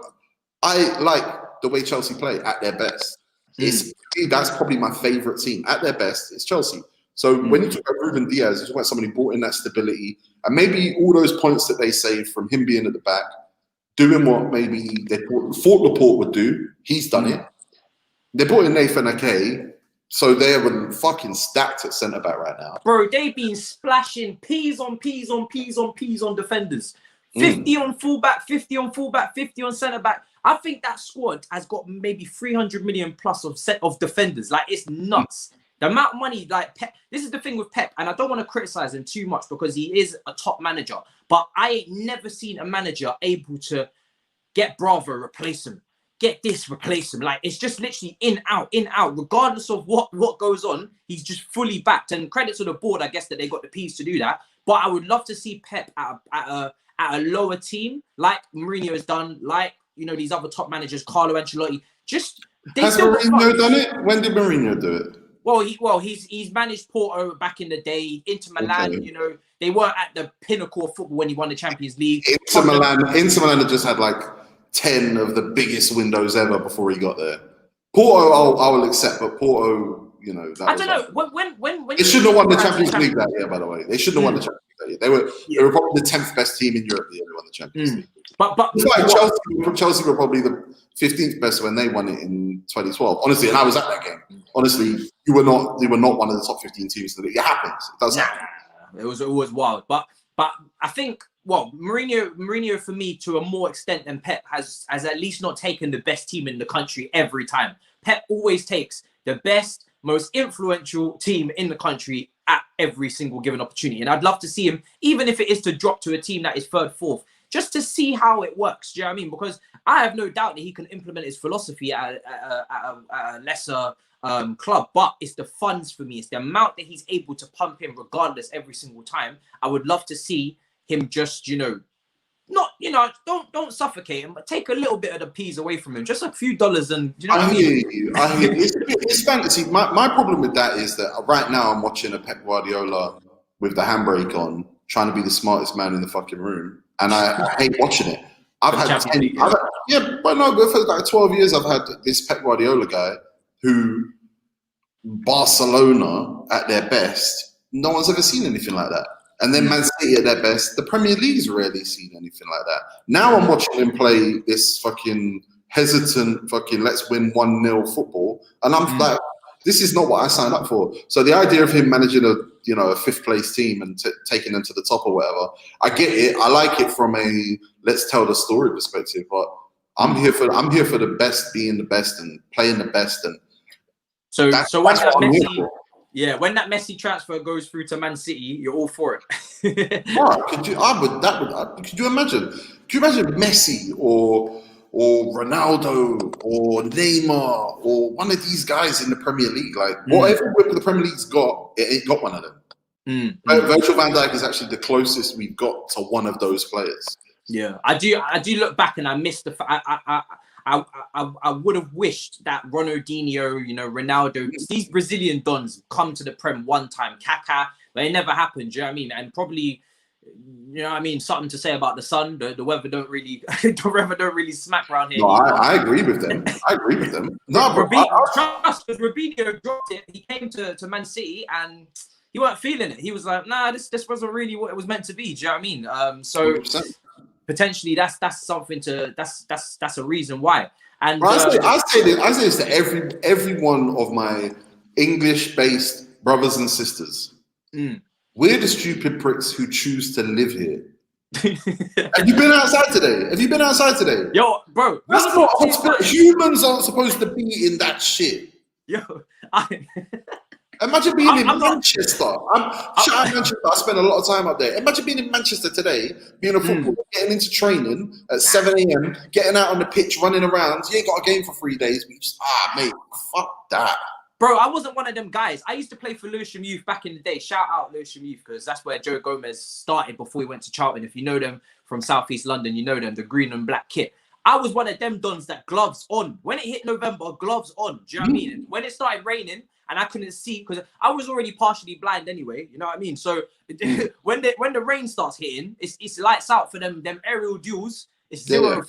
I like the way Chelsea play at their best. That's probably my favorite team at their best. It's Chelsea. So when you talk about Ruben Diaz, you talk about somebody who brought in that stability, and maybe all those points that they saved from him being at the back, doing what maybe they thought Laporte would do. He's done it. They brought in Nathan Ake, so they're fucking stacked at centre back right now. Bro, they've been splashing peas on peas on peas on peas on defenders 50 on fullback, 50 on fullback, 50 on centre back. I think that squad has got maybe 300 million plus of defenders. Like, it's nuts. The amount of money, like Pep, this is the thing with Pep, and I don't want to criticize him too much because he is a top manager. But I ain't never seen a manager able to get Bravo, replace him. Get this, replace him. Like, it's just literally in, out. Regardless of what goes on, he's just fully backed. And credit to the board, I guess, that they got the piece to do that. But I would love to see Pep at a lower team, like Mourinho has done, like, you know, these other top managers, Carlo Ancelotti. Has Mourinho done it? When did Mourinho do it? Well, he's managed Porto back in the day. Inter Milan, okay. You know, they were at the pinnacle of football when he won the Champions League. Inter Milan had just had like 10 of the biggest windows ever before he got there. Porto, I will accept, but Porto, you know, I don't know. When they shouldn't have won the Champions League that year. By the way, they shouldn't have won the Champions League that year. They were probably the 10th best team in Europe the year they won the Champions League. But Chelsea were probably the 15th best when they won it in 2012. Honestly, and I was at that game. Honestly, you were not one of the top 15 teams. It happens. It does happen. It was wild. But I think, well, Mourinho for me, to a more extent than Pep, has at least not taken the best team in the country every time. Pep always takes the best, most influential team in the country at every single given opportunity. And I'd love to see him, even if it is to drop to a team that is third, fourth, just to see how it works. Do you know what I mean? Because I have no doubt that he can implement his philosophy at a lesser club, but it's the funds for me. It's the amount that he's able to pump in regardless every single time. I would love to see him just, you know, not, you know, don't suffocate him, but take a little bit of the peas away from him. Just a few dollars, and you know what I mean? I hear you. It's fantasy. My problem with that is that right now I'm watching a Pep Guardiola with the handbrake on, trying to be the smartest man in the fucking room, and I hate watching it. But for like 12 years I've had this Pep Guardiola guy who, Barcelona at their best, no one's ever seen anything like that. And then Man City at their best, the Premier League's rarely seen anything like that. Now I'm watching him play this fucking hesitant fucking let's win 1-0 football, and I'm like, this is not what I signed up for. So the idea of him managing a fifth place team and taking them to the top or whatever, I get it. I like it from a let's tell the story perspective, but I'm here for the best being the best and playing the best, and so when that Messi transfer goes through to Man City, you're all for it. Right, could you imagine? Could you imagine Messi or Ronaldo or Neymar or one of these guys in the Premier League? Like whatever the Premier League's got, it ain't got one of them. Virgil van Dijk is actually the closest we've got to one of those players. Yeah, I do look back and I miss the. I would have wished that Ronaldinho, you know, Ronaldo, these Brazilian dons come to the Prem one time. Kaká, but it never happened. Do you know what I mean? And probably, you know what I mean, something to say about the sun. The weather don't really, smack around here. No, I agree with them. No, but Robinho dropped it. He came to Man City and he weren't feeling it. He was like, nah, this wasn't really what it was meant to be. Do you know what I mean? So. 100%. Potentially, that's something to that's a reason why. And I say this to every one of my English-based brothers and sisters. We're the stupid pricks who choose to live here. Have you been outside today? Yo, bro, that's not humans aren't supposed to be in that shit. Yo, imagine being in Manchester. Manchester. I spent a lot of time up there. Imagine being in Manchester today, being a footballer, getting into training at 7 a.m., getting out on the pitch, running around. You ain't got a game for 3 days, but you just, mate, fuck that. Bro, I wasn't one of them guys. I used to play for Lewisham Youth back in the day. Shout out Lewisham Youth, because that's where Joe Gomez started before he went to Charlton. If you know them from South East London, you know them, the green and black kit. I was one of them dons that gloves on. When it hit November, gloves on. Do you know what I mean? When it started raining, and I couldn't see because I was already partially blind anyway. You know what I mean? So when the rain starts hitting, it's lights out for them aerial duels. It's zero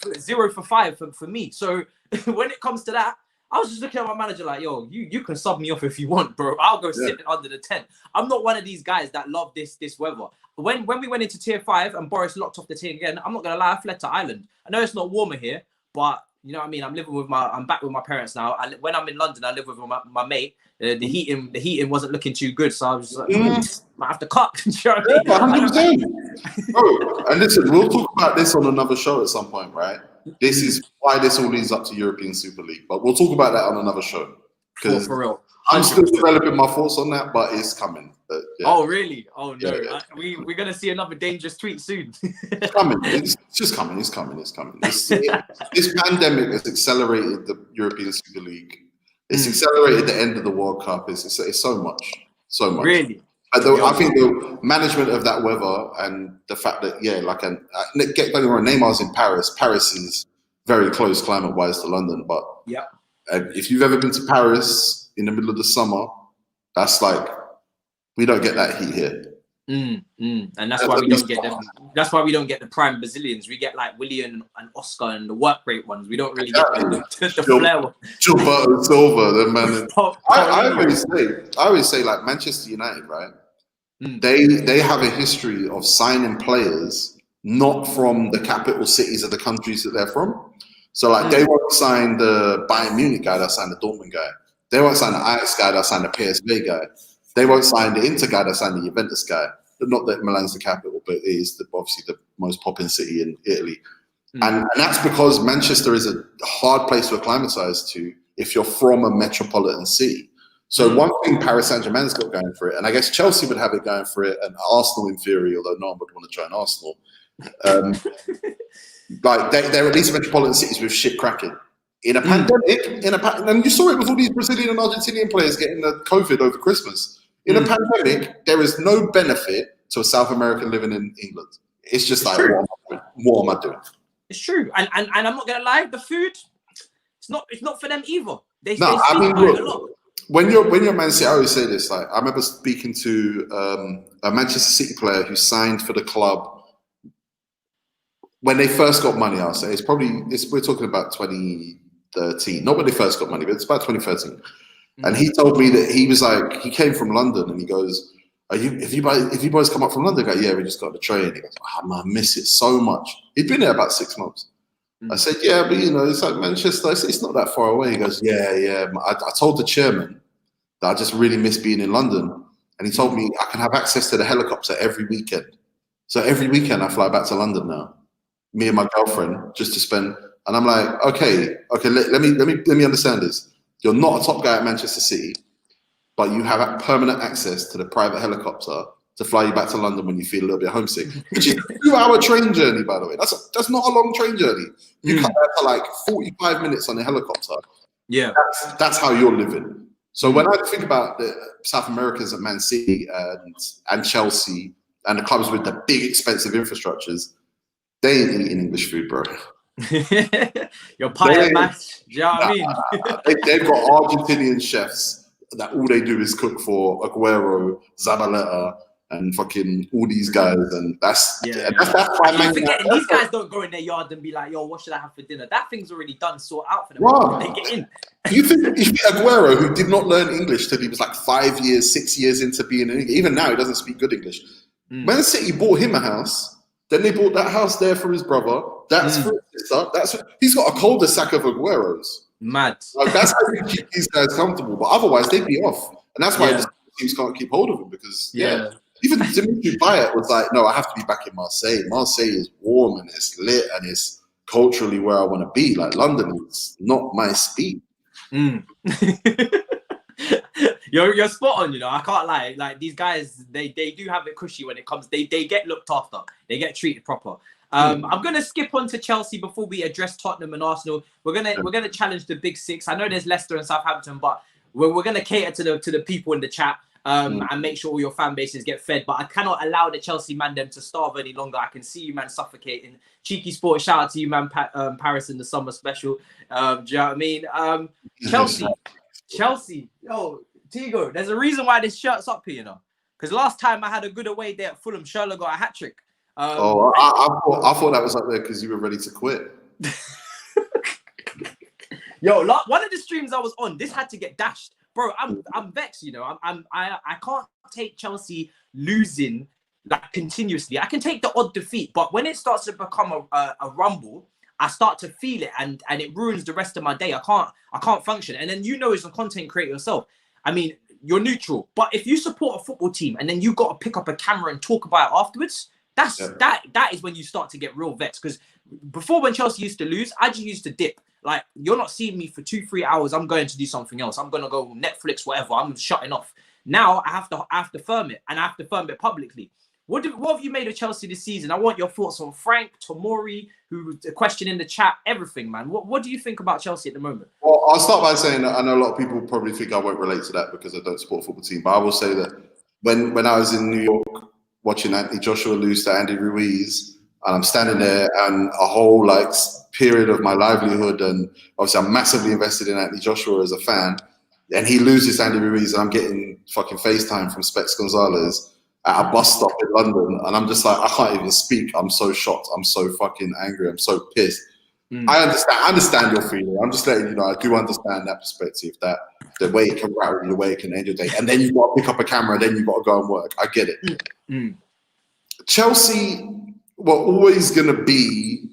for 5 for me. So when it comes to that, I was just looking at my manager like, yo, you can sub me off if you want, bro. I'll go sit under the tent. I'm not one of these guys that love this weather. When we went into tier 5 and Boris locked off the team again, I'm not gonna lie, I fled to Ireland. I know it's not warmer here, but You know what I mean? I'm back with my parents now. When I'm in London, I live with my mate. The heating wasn't looking too good, so I was like, might have to cut. Do you know what I mean? 100%. Bro, and listen, we'll talk about this on another show at some point, right? This is why this all leads up to European Super League, but we'll talk about that on another show. Because for real. I'm still developing my thoughts on that, but it's coming. But, yeah. Oh, really? Oh, no. Yeah. We're going to see another dangerous tweet soon. It's coming. It's just coming. It's coming. This pandemic has accelerated the European Super League. It's accelerated the end of the World Cup. It's so much. Really? I think the management of that weather and the fact that, don't get me wrong, Neymar's in Paris. Paris is very close climate-wise to London, but if you've ever been to Paris in the middle of the summer, that's like, we don't get that heat here. And that's why we don't get them. That's why we don't get the prime Brazilians. We get like Willian and Oscar and the work rate ones. We don't really get the flair one. Gilberto Silva, the man. I always say like Manchester United, right? They have a history of signing players not from the capital cities of the countries that they're from. So like they won't sign the Bayern Munich guy, they'll sign the Dortmund guy. They won't sign the Ajax guy, they'll sign the PSV guy. They won't sign the Inter guy, they'll sign the Juventus guy. Not that Milan's the capital, but it is obviously the most popping city in Italy. And that's because Manchester is a hard place to acclimatise to if you're from a metropolitan city. So one thing Paris Saint-Germain's got going for it, and I guess Chelsea would have it going for it, and Arsenal in theory, although no one would want to join Arsenal. Like they're at least metropolitan cities with shit cracking. In a pandemic, and you saw it with all these Brazilian and Argentinian players getting the COVID over Christmas. In a pandemic, there is no benefit to a South American living in England. It's just like, what am I doing? It's true, and I'm not gonna lie, the food, it's not for them either. They I speak mean, about it a lot. When you're Man City, I always say this. Like, I remember speaking to a Manchester City player who signed for the club when they first got money. I'll say we're talking about 2013, not when they first got money, but it's about 2013. And he told me that he was like, he came from London, and he goes, if you boys come up from London, I go, yeah, we just got the train. He goes, I miss it so much. He'd been there about 6 months. I said, yeah, but it's like Manchester. I said, it's not that far away. He goes, yeah. I told the chairman that I just really miss being in London. And he told me I can have access to the helicopter every weekend. So every weekend I fly back to London now, me and my girlfriend, just to spend. And I'm like, okay, let me understand this. You're not a top guy at Manchester City, but you have permanent access to the private helicopter to fly you back to London when you feel a little bit homesick, which is a 2-hour train journey, by the way. That's not a long train journey. You come back for like 45 minutes on a helicopter. Yeah, that's how you're living. So when I think about the South Americans at Man City and Chelsea and the clubs with the big expensive infrastructures, they ain't eating English food, bro. Your pie match. Do you know what I mean? They've got Argentinian chefs that all they do is cook for Aguero, Zabaleta, and fucking all these guys, and that's why these guys don't go in their yard and be like, "Yo, what should I have for dinner?" That thing's already done, sort out for them. Wow. They get in. You think Aguero, who did not learn English till he was like 5 years, 6 years into being in English, even now he doesn't speak good English. Man City bought him a house. Then they bought that house there for his brother. That's for his sister. He's got a cul-de-sac of Agueros. Mad. Like, that's how you keep these guys comfortable. But otherwise, they'd be off. And that's why the teams can't keep hold of him because, even Dimitri Payet was like, no, I have to be back in Marseille. Marseille is warm and it's lit and it's culturally where I want to be. Like, London is not my speed. You're spot on, I can't lie. Like, these guys, they do have it cushy when it comes. They get looked after. They get treated proper. I'm gonna skip on to Chelsea before we address Tottenham and Arsenal. We're gonna challenge the big six. I know there's Leicester and Southampton, but we're gonna cater to the people in the chat and make sure all your fan bases get fed. But I cannot allow the Chelsea man them to starve any longer. I can see you man suffocating. Cheeky Sports, shout out to you man, Paris in the summer special. Do you know what I mean? Chelsea. Yo, Tego, there's a reason why this shirt's up here, because last time I had a good away day at Fulham, Sherlock got a hat trick. I thought that was up there because you were ready to quit. Yo, one of the streams I was on, this had to get dashed, bro. I'm vexed. I can't take Chelsea losing like continuously. I can take the odd defeat, but when it starts to become a rumble, I start to feel it, and it ruins the rest of my day. I can't function. And then as a content creator yourself, I mean, you're neutral, but if you support a football team and then you got to pick up a camera and talk about it afterwards, that is when you start to get real vexed. Because before, when Chelsea used to lose, I just used to dip. Like, you're not seeing me for 2-3 hours. I'm going to do something else. I'm gonna go Netflix, whatever. I'm shutting off. Now I have to firm it, and I have to firm it publicly. What have you made of Chelsea this season? I want your thoughts on Frank, Tomori, who question in the chat, everything, man. What do you think about Chelsea at the moment? Well, I'll start by saying that I know a lot of people probably think I won't relate to that because I don't support a football team, but I will say that when I was in New York watching Anthony Joshua lose to Andy Ruiz, and I'm standing there, and a whole period of my livelihood, and obviously I'm massively invested in Anthony Joshua as a fan, and he loses Andy Ruiz, and I'm getting fucking FaceTime from Specs Gonzalez at a bus stop in London, and I'm just like, I can't even speak. I'm so shocked. I'm so fucking angry. I'm so pissed. I understand your feeling. I'm just letting you know, I do understand that perspective, that the way it can rattle you, the way it can end your day, and then you've got to pick up a camera, and then you've got to go and work. I get it. Chelsea were always going to be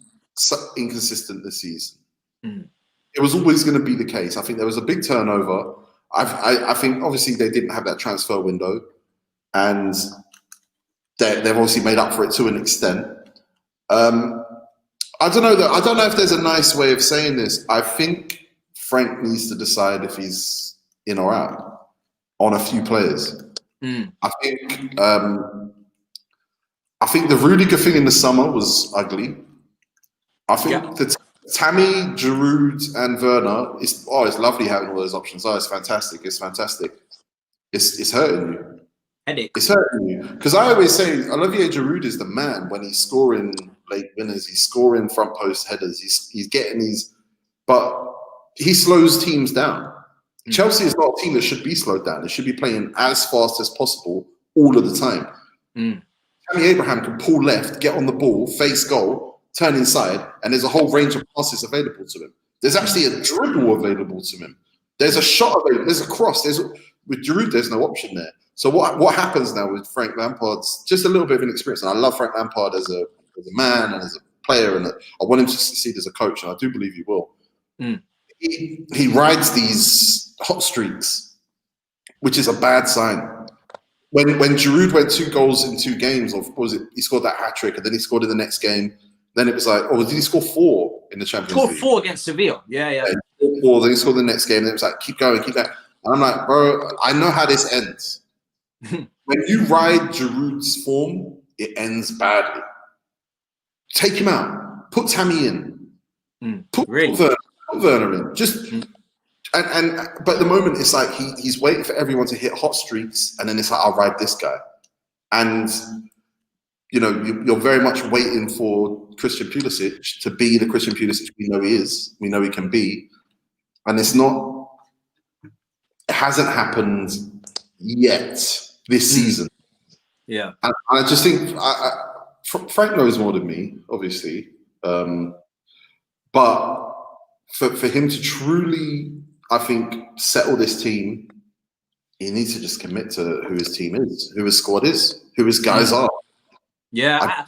inconsistent this season. It was always going to be the case. I think there was a big turnover. I think obviously they didn't have that transfer window, and they've obviously made up for it to an extent. I don't know if there's a nice way of saying this. I think Frank needs to decide if he's in or out on a few players. I think the Rudiger thing in the summer was ugly. I think the Tammy, Giroud, and Werner, it's lovely having all those options. It's fantastic. It's fantastic. It's hurting you. Headache. It's hurting you. Because I always say Olivier Giroud is the man when he's scoring late winners, he's scoring front post headers, he's getting these, but he slows teams down. Chelsea is not a team that should be slowed down. It should be playing as fast as possible all of the time. Tammy Abraham can pull left, get on the ball, face goal, turn inside, and there's a whole range of passes available to him. There's actually a dribble available to him. There's a shot available. There's a cross. With Giroud, there's no option there. So what happens now with Frank Lampard's just a little bit of an experience, and I love Frank Lampard as a man and as a player, and I want him to succeed as a coach, and I do believe he will. He rides these hot streaks, which is a bad sign. When Giroud went 2 goals in 2 games, or was it he scored that hat-trick, and then he scored in the next game, then it was like, did he score 4 in the Champions League? Scored 4 against Sevilla. Yeah. 4, then he scored the next game, and it was like, keep going. And I'm like, bro, I know how this ends. When you ride Giroud's form, it ends badly. Take him out. Put Tammy in. Put Werner in. But at the moment, it's like he's waiting for everyone to hit hot streaks, and then it's like, I'll ride this guy. And you're very much waiting for Christian Pulisic to be the Christian Pulisic we know he is. We know he can be, and it's not. It hasn't happened yet this season. Yeah, and I just think Frank knows more than me, obviously, but for him to truly, I think, settle this team, he needs to just commit to who his team is, who his squad is, who his guys are. Yeah,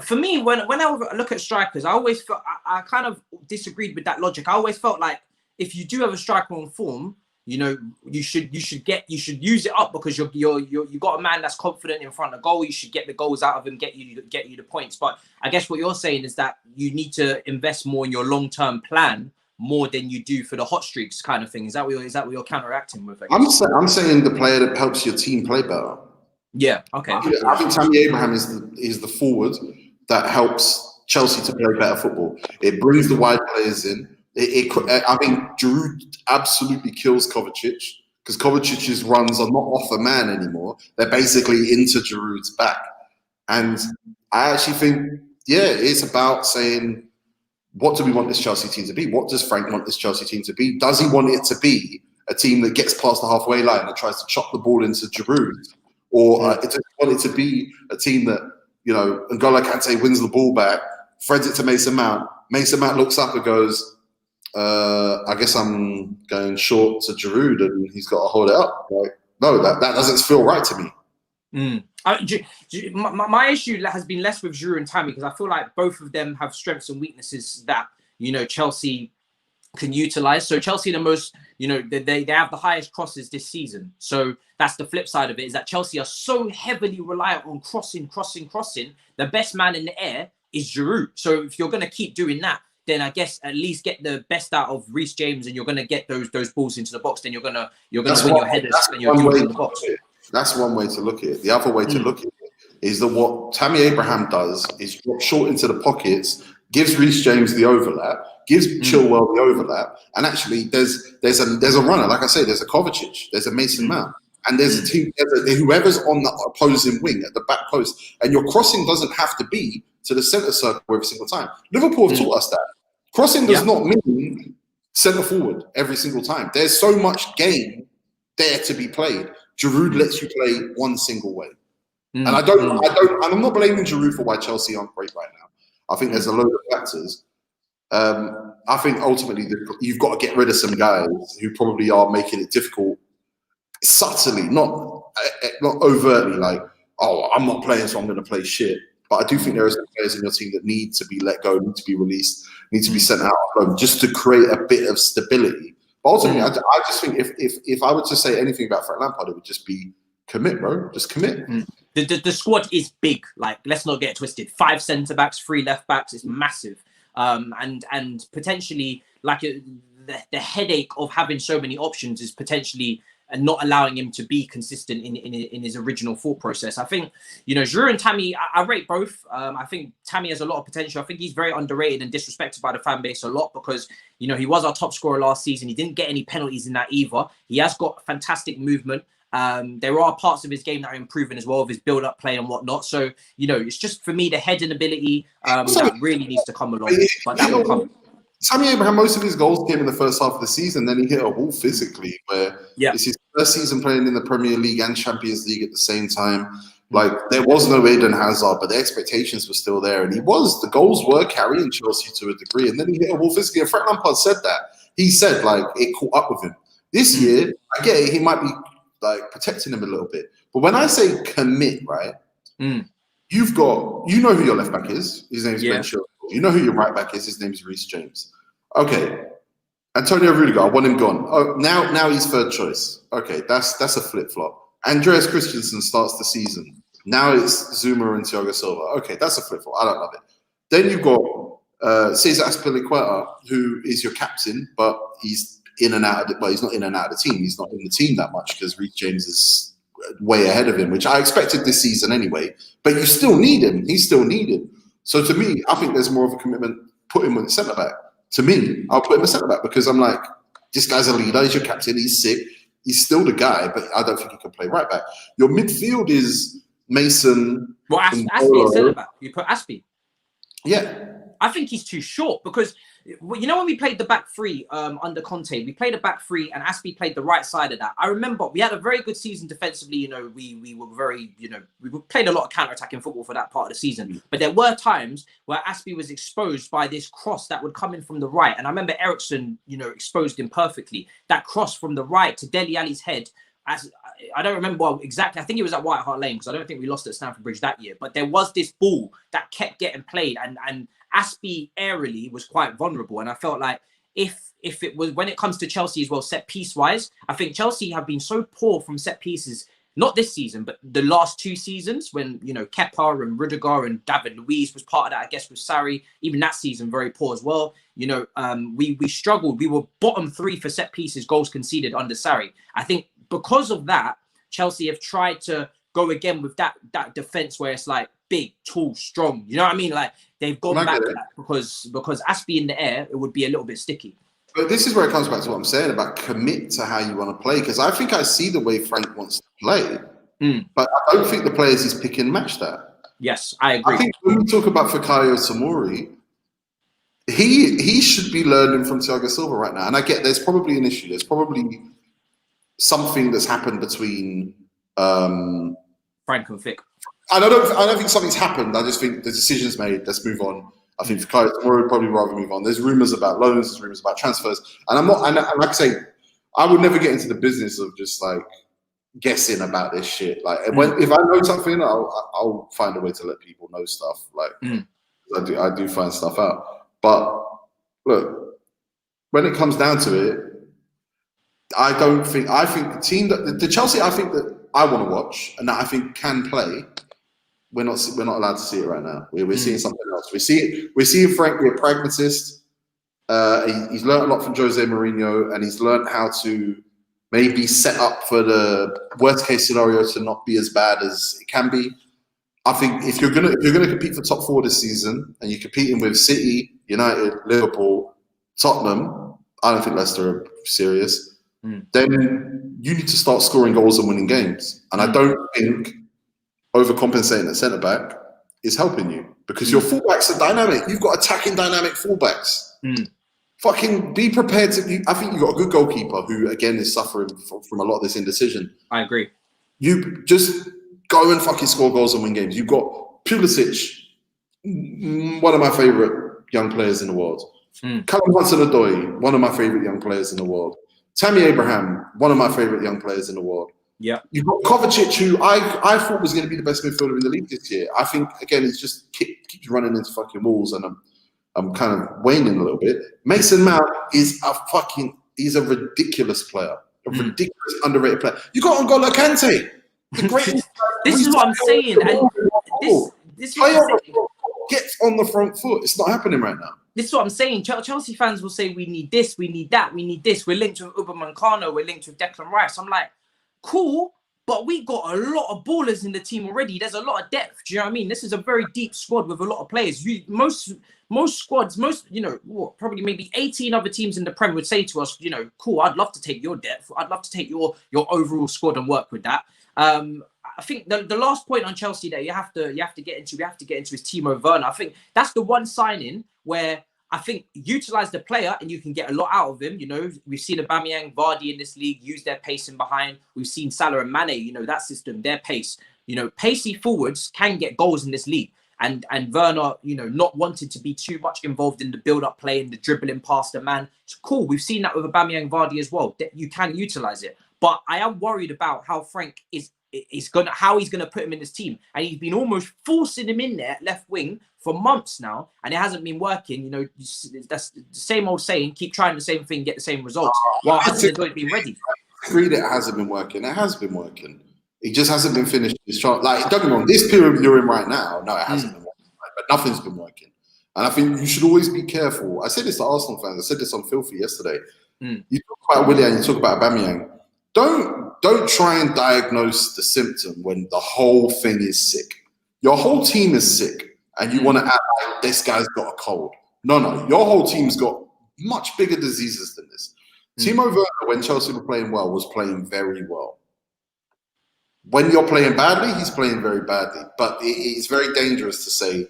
for me, when I look at strikers, I always felt I kind of disagreed with that logic. I always felt like if you do have a striker on form, you should use it up, because you got a man that's confident in front of goal. You should get the goals out of him, get you the points. But I guess what you're saying is that you need to invest more in your long-term plan more than you do for the hot streaks kind of thing. Is that what you're counteracting with? I'm saying the player that helps your team play better. Yeah. Okay. I think Tammy Abraham is the forward that helps Chelsea to play better football. It brings the wide players in. I think Giroud absolutely kills Kovacic, because Kovacic's runs are not off a man anymore. They're basically into Giroud's back. And I actually think, it's about saying, what do we want this Chelsea team to be? What does Frank want this Chelsea team to be? Does he want it to be a team that gets past the halfway line and tries to chop the ball into Giroud? Or does he want it to be a team that, N'Golo Kante wins the ball back, threads it to Mason Mount. Mason Mount looks up and goes, I guess I'm going short to Giroud, and he's got to hold it up. Like, no, that doesn't feel right to me. My issue has been less with Giroud and Tammy, because I feel like both of them have strengths and weaknesses that, Chelsea can utilize. So Chelsea, the most, they have the highest crosses this season. So that's the flip side of it, is that Chelsea are so heavily reliant on crossing. The best man in the air is Giroud. So if you're going to keep doing that, then I guess at least get the best out of Reece James, and you're going to get those balls into the box. Then you're going to win your headers and you're in the box. That's one way to look at it. The other way to look at it is that what Tammy Abraham does is drop short into the pockets, gives Reece James the overlap, gives Chilwell the overlap, and actually there's a runner. Like I say, there's a Kovacic, there's a Mason Mount, and there's a team. Whoever's on the opposing wing at the back post, and your crossing doesn't have to be to the centre circle every single time. Liverpool have taught us that crossing does not mean centre forward every single time. There's so much game there to be played. Giroud lets you play one single way. And and I'm not blaming Giroud for why Chelsea aren't great right now. I think there's a load of factors. I think ultimately you've got to get rid of some guys who probably are making it difficult subtly, not overtly, like, oh, I'm not playing, so I'm going to play shit. But I do think there are some players in your team that need to be let go, need to be released, need to be sent out of home, just to create a bit of stability. But ultimately, I just think if I were to say anything about Frank Lampard, it would just be commit, bro. Just commit. The squad is big. Like, let's not get it twisted. 5 centre backs, 3 left backs. It's massive. And potentially, like, the headache of having so many options is potentially not allowing him to be consistent in his original thought process. I think, Giroud and Tammy, I rate both. I think Tammy has a lot of potential. I think he's very underrated and disrespected by the fan base a lot because, he was our top scorer last season. He didn't get any penalties in that either. He has got fantastic movement. There are parts of his game that are improving as well, of his build-up play and whatnot. So, it's just, for me, the heading ability that really needs to come along. But that will come. Tammy Abraham, most of his goals came in the first half of the season. Then he hit a wall physically, where it's his first season playing in the Premier League and Champions League at the same time. Like, there was no Eden Hazard, but the expectations were still there. And the goals were carrying Chelsea to a degree. And then he hit a wall physically. And Frank Lampard said that. He said, like, it caught up with him. This year, I get it, he might be, like, protecting him a little bit. But when I say commit, right, you've got, who your left back is. His name's Ben Chilwell. You know who your right back is. His name's Reece James. Okay. Antonio Rudiger, I want him gone. Oh, now he's third choice. Okay, that's a flip-flop. Andreas Christensen starts the season. Now it's Zuma and Thiago Silva. Okay, that's a flip-flop. I don't love it. Then you've got Cesar Azpilicueta, who is your captain, but he's in and out of it. Well, he's not in and out of the team. He's not in the team that much because Reece James is way ahead of him, which I expected this season anyway. But you still need him. He's still needed. So to me, I think there's more of a commitment. Put him with centre back. To me, I'll put him as centre back because I'm like, this guy's a leader. He's your captain. He's sick. He's still the guy, but I don't think he can play right back. Your midfield is Mason. Well, Aspie is centre back. You put Aspie. Yeah. I think he's too short because, when we played the back three under Conte, we played a back three and Aspie played the right side of that. I remember we had a very good season defensively. We were very, we played a lot of counter-attacking football for that part of the season. But there were times where Aspie was exposed by this cross that would come in from the right. And I remember Eriksson, exposed him perfectly. That cross from the right to Dele Alli's head. I don't remember exactly. I think it was at White Hart Lane because I don't think we lost at Stamford Bridge that year. But there was this ball that kept getting played, and Aspie aerially was quite vulnerable. And I felt like if it was, when it comes to Chelsea as well, set piece wise, I think Chelsea have been so poor from set pieces. Not this season, but the last 2 seasons when, Kepa and Rudiger and David Luiz was part of that, I guess, with Sarri. Even that season, very poor as well. We struggled. We were bottom 3 for set pieces, goals conceded under Sarri. I think because of that, Chelsea have tried to go again with that defense where it's like big, tall, strong. You know what I mean? Like they've gone back to that because Aspie in the air, it would be a little bit sticky. But this is where it comes back to what I'm saying about commit to how you want to play. Because I think I see the way Frank wants to play, but I don't think the players he's picking match that. Yes, I agree. I think when we talk about Fikayo Tomori, he should be learning from Thiago Silva right now. And I get there's probably an issue. There's probably something that's happened between Frank and Fick. I don't think something's happened. I just think the decision's made. Let's move on. I think Fikayo Tomori would probably rather move on. There's rumours about loans. There's rumours about transfers. And I'm not. And like I say, I would never get into the business of just like guessing about this shit. Like if I know something, I'll find a way to let people know stuff. Like I do find stuff out. But look, when it comes down to it, I think the team that the Chelsea I think that I want to watch and that I think can play. We're not allowed to see it right now. We're seeing something else. We're seeing Frank be a pragmatist. He's learned a lot from Jose Mourinho, and he's learned how to maybe set up for the worst case scenario to not be as bad as it can be. I think if you're gonna compete for top 4 this season, and you're competing with City, United, Liverpool, Tottenham, I don't think Leicester are serious. Then you need to start scoring goals and winning games. And I don't think overcompensating at centre back is helping you because your fullbacks are dynamic. You've got attacking dynamic fullbacks. Fucking be prepared to. I think you've got a good goalkeeper who, again, is suffering from a lot of this indecision. I agree. You just go and fucking score goals and win games. You've got Pulisic, one of my favourite young players in the world. Callum Hudson-Odoi, one of my favourite young players in the world. Tammy Abraham, one of my favourite young players in the world. Yeah, you've got Kovacic, who I thought was going to be the best midfielder in the league this year. I think again, he's just keeps running into fucking walls, and I'm kind of waning a little bit. Mason Mount is he's a ridiculous player, a ridiculous underrated player. You got N'Golo Kante, the greatest. This is what I'm saying, and this is what I'm saying. Get on the front foot. It's not happening right now. This is what I'm saying. Chelsea fans will say, we need this, we need that, we need this. We're linked with Upamecano, we're linked with Declan Rice. I'm like, cool, but we got a lot of ballers in the team already. There's a lot of depth. Do you know what I mean? This is a very deep squad with a lot of players. Most squads, probably maybe 18 other teams in the Prem would say to us, cool, I'd love to take your depth. I'd love to take your overall squad and work with that. I think the last point on Chelsea there you have to get into is Timo Werner. I think that's the one signing where I think utilize the player and you can get a lot out of him. We've seen Aubameyang, Vardy in this league use their pace in behind. We've seen Salah and Mane, that system, their pace. Pacey forwards can get goals in this league. And Werner, not wanting to be too much involved in the build-up play and the dribbling past the man. It's cool. We've seen that with Aubameyang, Vardy as well. That you can utilize it. But I am worried about how Frank how he's gonna put him in this team, and he's been almost forcing him in there at left wing for months now, and it hasn't been working. That's the same old saying: keep trying the same thing, get the same results. While Hudson not been ready. I agree that it hasn't been working. It has been working. It just hasn't been finished. Like, don't get me wrong. This period you're in right now, no, it hasn't been working. But nothing's been working, and I think you should always be careful. I said this to Arsenal fans. I said this on Filthy yesterday. You talk about Willian, you talk about Aubameyang. Don't try and diagnose the symptom when the whole thing is sick. Your whole team is sick, and you want to act like this guy's got a cold. No. Your whole team's got much bigger diseases than this. Timo Werner, when Chelsea were playing well, was playing very well. When you're playing badly, he's playing very badly. But it's very dangerous to say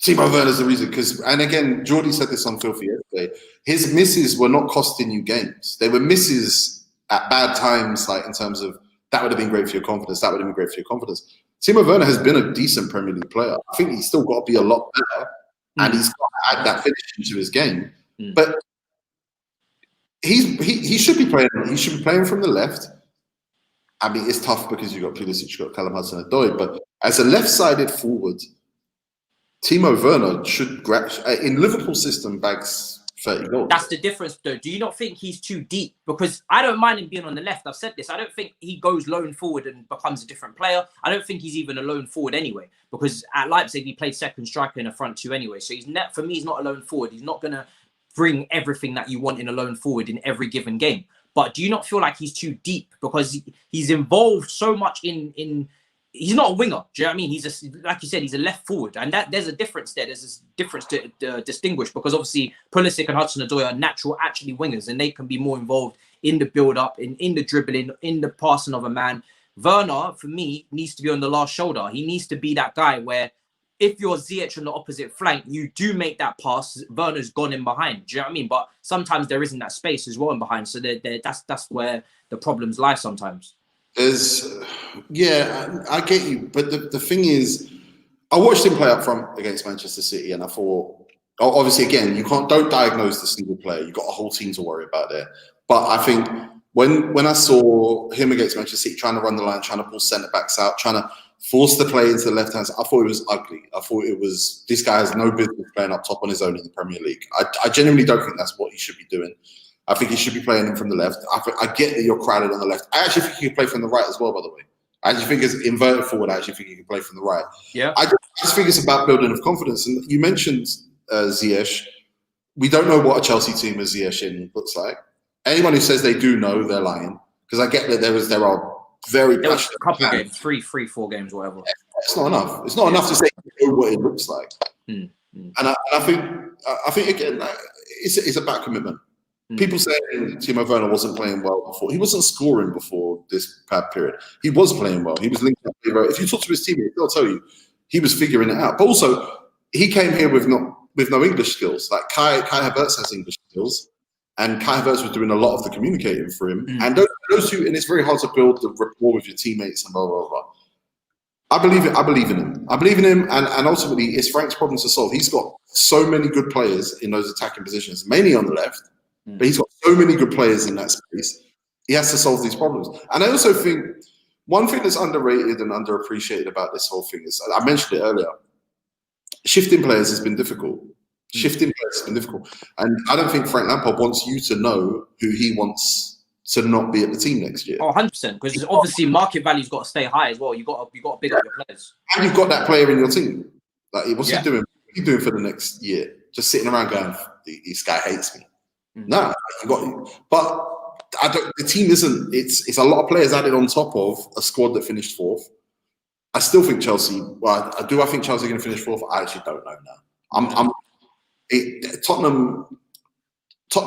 Timo Werner's the reason. And again, Jordy said this on Filthy yesterday. His misses were not costing you games. They were misses at bad times, like in terms of that would have been great for your confidence. That would have been great for your confidence. Timo Werner has been a decent Premier League player. I think he's still got to be a lot better, and he's got to add that finish into his game. But he should be playing. He should be playing from the left. I mean, it's tough because you've got Pulisic, you've got Callum Hudson-Odoi, but as a left-sided forward, Timo Werner should in Liverpool's system bags 30 goals. That's the difference, though. Do you not think he's too deep? Because I don't mind him being on the left. I've said this. I don't think he goes lone forward and becomes a different player. I don't think he's even a lone forward anyway. Because at Leipzig, he played second striker in a front two anyway. So for me, he's not a lone forward. He's not going to bring everything that you want in a lone forward in every given game. But do you not feel like he's too deep? Because he's involved so much in he's not a winger. Do you know what I mean? He's like you said, he's a left forward, and there's a difference there. There's this difference to distinguish, because obviously Pulisic and Hudson-Odoi are natural, actually wingers, and they can be more involved in the build-up, in the dribbling, in the passing of a man. Werner, for me, needs to be on the last shoulder. He needs to be that guy where if you're Ziyech on the opposite flank, you do make that pass. Werner's gone in behind. Do you know what I mean? But sometimes there isn't that space as well in behind, so that's where the problems lie sometimes. I get you, but the thing is, I watched him play up front against Manchester City, and I thought, obviously, again, don't diagnose the single player. You've got a whole team to worry about there. But I think when I saw him against Manchester City trying to run the line, trying to pull centre backs out, trying to force the play into the left hand side, I thought it was ugly. I thought it was, this guy has no business playing up top on his own in the Premier League. I genuinely don't think that's what he should be doing. I think he should be playing him from the left. I get that you're crowded on the left. I actually think he can play from the right as well, by the way. I actually think it's inverted forward. I actually think he can play from the right. Yeah. I just think it's about building of confidence. And you mentioned Ziyech. We don't know what a Chelsea team with Ziyech in looks like. Anyone who says they do know, they're lying. Because I get that there are very passionate a couple fans. games, 4 games, whatever. It's not enough. It's not enough to say you know what it looks like. Mm. And I think again, it's about commitment. People say Timo Werner wasn't playing well before. He wasn't scoring before this bad period. He was playing well. He was linking up. If you talk to his teammates, they'll tell you he was figuring it out. But also, he came here with no English skills. Like Kai Havertz has English skills, and Kai Havertz was doing a lot of the communicating for him. And those two, and it's very hard to build the rapport with your teammates and blah blah blah. I believe in him, and ultimately, it's Frank's problem to solve. He's got so many good players in those attacking positions, mainly on the left. But he's got so many good players in that space. He has to solve these problems. And I also think one thing that's underrated and underappreciated about this whole thing is, I mentioned it earlier, shifting players has been difficult. And I don't think Frank Lampard wants you to know who he wants to not be at the team next year. Oh, 100%. Because obviously market value's got to stay high as well. You've got to big up your players. And you've got that player in your team. Like, what's he doing? What's he doing for the next year? Just sitting around going, this guy hates me. No, the team isn't. It's a lot of players added on top of a squad that finished fourth. I still think Chelsea. Well, I think Chelsea are going to finish fourth. I actually don't know now. Tottenham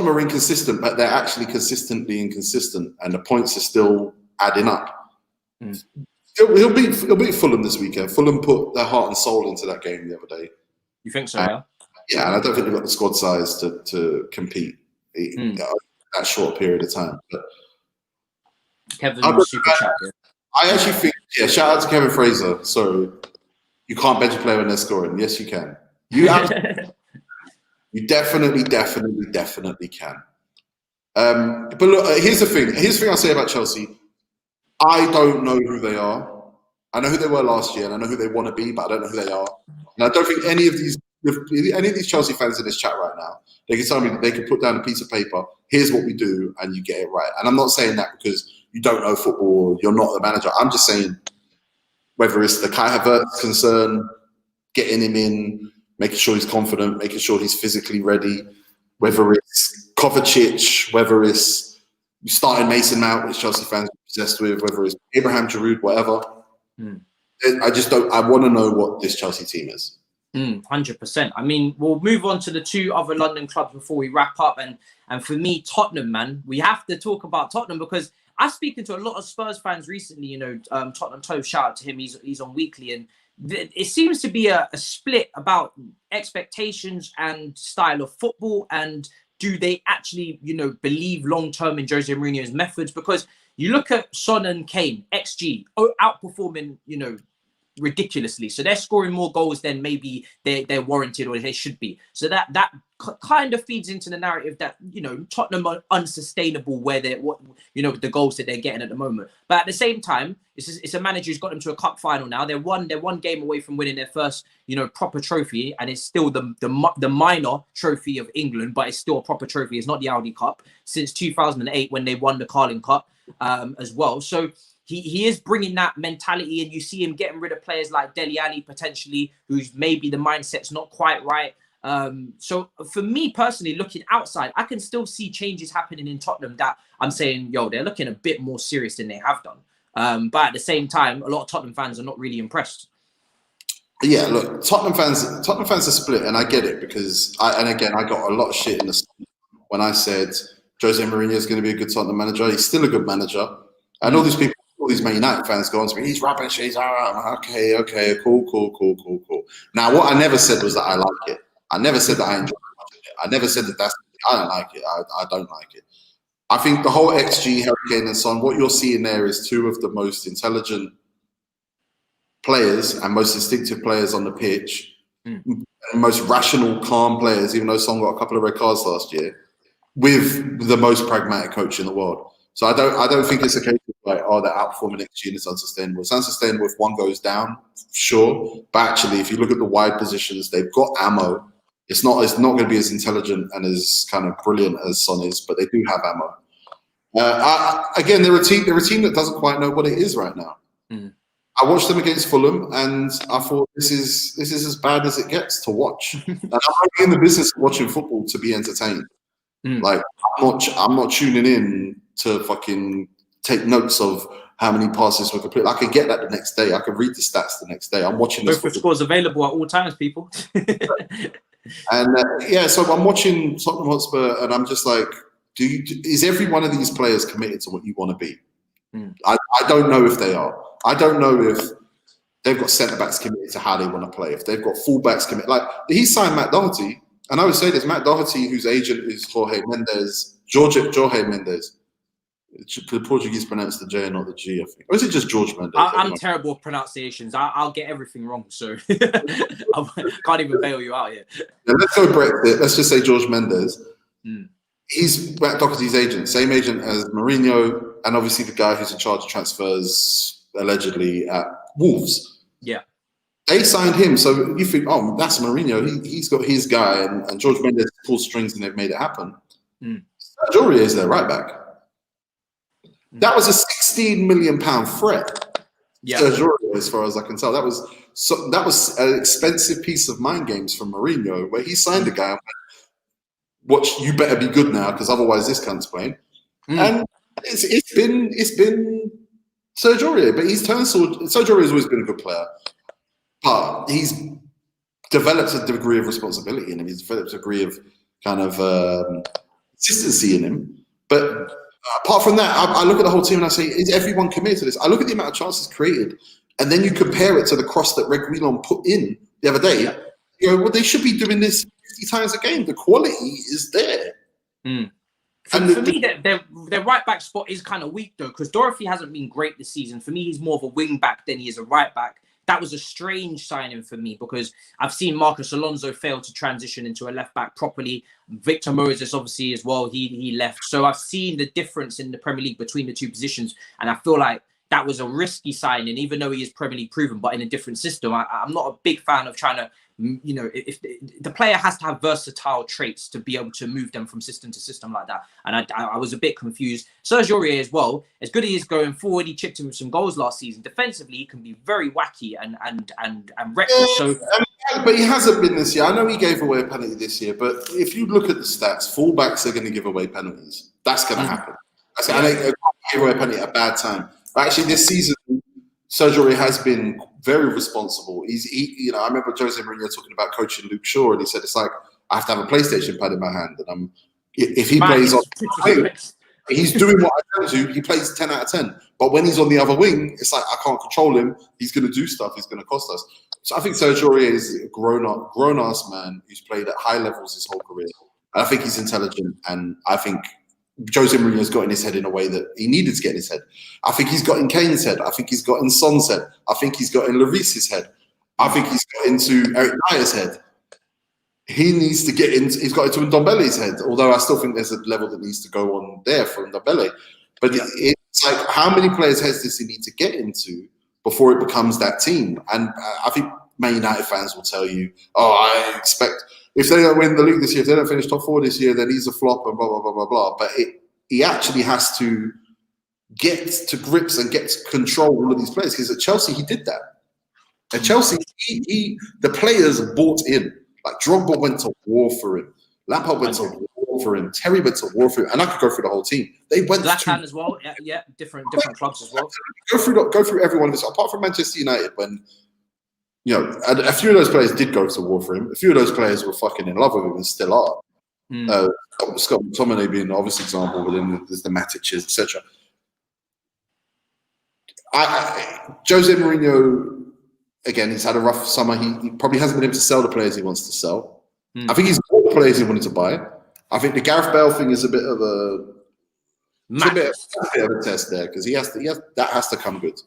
are inconsistent, but they're actually consistently inconsistent, and the points are still adding up. He'll beat Fulham this weekend. Fulham put their heart and soul into that game the other day. You think so? Yeah. Yeah, and I don't think they've got the squad size to compete. That short period of time. But Kevin, super chat. I actually think, shout out to Kevin Fraser. So you can't bench a player when they're scoring. Yes, you can. You definitely can. But look, here's the thing. Here's the thing I'll say about Chelsea. I don't know who they are. I know who they were last year, and I know who they want to be, but I don't know who they are. And I don't think any of these Chelsea fans in this chat right now, they can tell me that they can put down a piece of paper, here's what we do, and you get it right. And I'm not saying that because you don't know football, you're not the manager. I'm just saying whether it's the Kai Havertz concern, getting him in, making sure he's confident, making sure he's physically ready, whether it's Kovacic, whether it's starting Mason Mount, which Chelsea fans are obsessed with, whether it's Abraham Giroud, whatever. I want to know what this Chelsea team is. 100%. I mean, we'll move on to the two other London clubs before we wrap up. And for me, Tottenham, man, we have to talk about Tottenham because I was speaking to a lot of Spurs fans recently. Tottenham Toe, shout out to him. He's on weekly, and it seems to be a split about expectations and style of football, and do they actually, believe long term in Jose Mourinho's methods? Because you look at Son and Kane, XG, outperforming, ridiculously. So they're scoring more goals than maybe they're warranted or they should be. So that kind of feeds into the narrative that, Tottenham are unsustainable where the goals that they're getting at the moment. But at the same time, it's a manager who's got them to a cup final now. They're one game away from winning their first, proper trophy, and it's still the minor trophy of England, but it's still a proper trophy. It's not the Audi Cup since 2008 when they won the Carling Cup as well. So he is bringing that mentality, and you see him getting rid of players like Dele Alli potentially, who's maybe the mindset's not quite right. So for me personally, looking outside, I can still see changes happening in Tottenham that I'm saying, they're looking a bit more serious than they have done. But at the same time, a lot of Tottenham fans are not really impressed. Yeah, look, Tottenham fans are split, and I get it because I got a lot of shit in the when I said Jose Mourinho is going to be a good Tottenham manager. He's still a good manager, and all these Man United fans go on to me, he's rubbish, he's all right. Okay, cool. Now, what I never said was that I like it. I never said that I enjoy it. I never said that I don't like it. I don't like it. I think the whole XG, Harry Kane and Son, what you're seeing there is two of the most intelligent players and most instinctive players on the pitch, most rational, calm players, even though Son got a couple of red cards last year, with the most pragmatic coach in the world. So I don't think it's a case of like, oh, they're outperforming next year and it's unsustainable. It's unsustainable if one goes down, sure. But actually, if you look at the wide positions, they've got ammo. It's not going to be as intelligent and as kind of brilliant as Son is, but they do have ammo. Again, they're a team that doesn't quite know what it is right now. Mm. I watched them against Fulham, and I thought this is as bad as it gets to watch. And I'm only in the business of watching football to be entertained. Like I'm not tuning in to fucking take notes of how many passes were completed. I could get that the next day. I could read the stats the next day. I'm watching this. Both scores available at all times, people. And so I'm watching Tottenham Hotspur, and I'm just like, is every one of these players committed to what you want to be? I don't know if they are. I don't know if they've got centre backs committed to how they want to play. If they've got full backs committed, like he signed Matt Doherty, and I would say this: Matt Doherty, whose agent is Jorge Mendes. The Portuguese pronounce the J and not the G, I think. Or is it just George Mendes? I'm terrible at pronunciations. I'll get everything wrong, so I can't even bail you out here. Yeah, let's go Brexit. Let's just say George Mendes. He's Matt Doherty's agent, same agent as Mourinho, and obviously the guy who's in charge of transfers, allegedly, at Wolves. Yeah. They signed him, so you think, oh, that's Mourinho. He's got his guy, and George Mendes pulled strings and they've made it happen. Sergio Aurier is their right back. That was a £16 million threat. Yeah. Sergio Aurier, as far as I can tell, that was an expensive piece of mind games from Mourinho, where he signed a guy and went, "Watch, you better be good now, because otherwise this cunt's playing." And it's been Sergio Aurier, but he's turned. Sergio Aurier has always been a good player, but he's developed a degree of responsibility in him. He's developed a degree of kind of consistency in him, but. Apart from that, I look at the whole team and I say, is everyone committed to this? I look at the amount of chances created, and then you compare it to the cross that Reguilon put in the other day. Yeah. You go, well, they should be doing this 50 times a game. The quality is there. For me, their right back spot is kind of weak, though, because Dorothy hasn't been great this season. For me, he's more of a wing back than he is a right back. That was a strange signing for me, because I've seen Marcus Alonso fail to transition into a left back properly. Victor Moses, obviously, as well, he left. So I've seen the difference in the Premier League between the two positions, and I feel like that was a risky signing, even though he is Premier League proven, but in a different system. I'm not a big fan of trying to, if the player has to have versatile traits to be able to move them from system to system like that. And I was a bit confused. Sergio Aurier as well, as good as he is going forward, he chipped him with some goals last season. Defensively, he can be very wacky and reckless. So, but he hasn't been this year. I know he gave away a penalty this year, but if you look at the stats, fullbacks are going to give away penalties. That's going to happen. And they gave away a penalty at a bad time. But actually, this season, Sergio Aurier has been very responsible. I remember Jose Mourinho talking about coaching Luke Shaw, and he said, it's like, I have to have a PlayStation pad in my hand. And if he plays on the wing, he's doing what I tell you, he plays 10 out of 10. But when he's on the other wing, it's like, I can't control him. He's going to do stuff. He's going to cost us. So I think Sergio Aurier is a grown-ass man who's played at high levels his whole career. And I think he's intelligent, and I think Jose Mourinho's got in his head in a way that he needed to get in his head. I think he's got in Kane's head. I think he's got in Son's head. I think he's got in Lloris's head. I think he's got into Eric Dyer's head. He needs to get into. He's got into Ndombele's head. Although I still think there's a level that needs to go on there for Ndombele. But it's like, how many players' heads does he need to get into before it becomes that team? And I think Man United fans will tell you, "Oh, I expect." If they don't win the league this year, if they don't finish top 4 this year, then he's a flop and blah, blah, blah, blah, blah. But he actually has to get to grips and get to control all of these players. Because at Chelsea, he did that. At Chelsea, the players bought in. Like Drogba went to war for him. Lampard went to war for him. Terry went to war for him. And I could go through the whole team. They went Blackhand as well. Yeah, different clubs as well. Go through every one of this. Apart from Manchester United, when a few of those players did go to war for him. A few of those players were fucking in love with him and still are. Scott McTominay being an obvious example, but then there's the Matiches, etc. Jose Mourinho, again, he's had a rough summer. He probably hasn't been able to sell the players he wants to sell. I think he's bought the players he wanted to buy. I think the Gareth Bale thing is a bit of a test there, because that has to come good.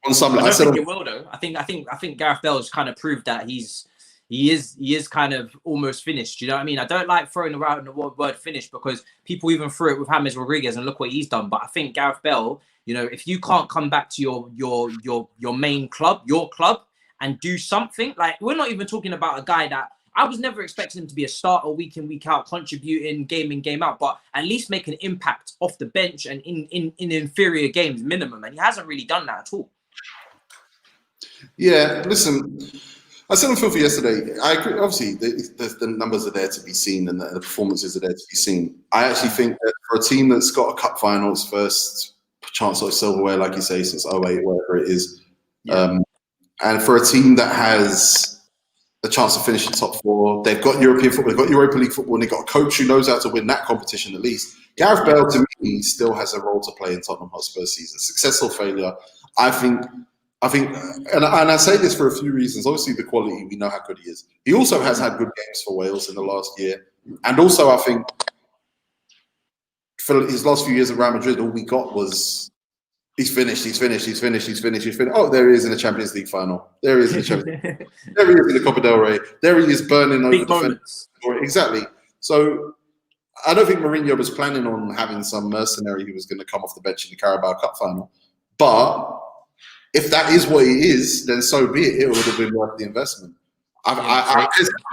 On some level, I think it will though. I think Gareth Bale has kind of proved that he's he is kind of almost finished. You know what I mean? I don't like throwing around the word finished because people even threw it with James Rodriguez and look what he's done. But I think Gareth Bale, you know, if you can't come back to your main club, your club, and do something, like we're not even talking about a guy that I was never expecting him to be a starter week in, week out, contributing game in, game out, but at least make an impact off the bench and in inferior games minimum. And he hasn't really done that at all. Yeah, listen, I said on Filthy yesterday, I agree, obviously the numbers are there to be seen and the performances are there to be seen. I actually think that for a team that's got a cup finals, first chance of silverware, like you say, since 08, whatever it is, and for a team that has the chance to finish in top 4, they've got European football, they've got Europa League football, and they've got a coach who knows how to win that competition at least. Gareth Bale, to me, still has a role to play in Tottenham Hotspur season. Success or failure, I think, and I say this for a few reasons. Obviously, the quality, we know how good he is. He also has had good games for Wales in the last year. And also, I think, for his last few years at Real Madrid, all we got was, he's finished. Oh, there he is in the Champions League final. There he is in the Champions League. There he is in the Copa del Rey. There he is burning over big moments. Exactly. So, I don't think Mourinho was planning on having some mercenary who was going to come off the bench in the Carabao Cup final. But if that is what he is, then so be it. It would have been worth the investment. I'm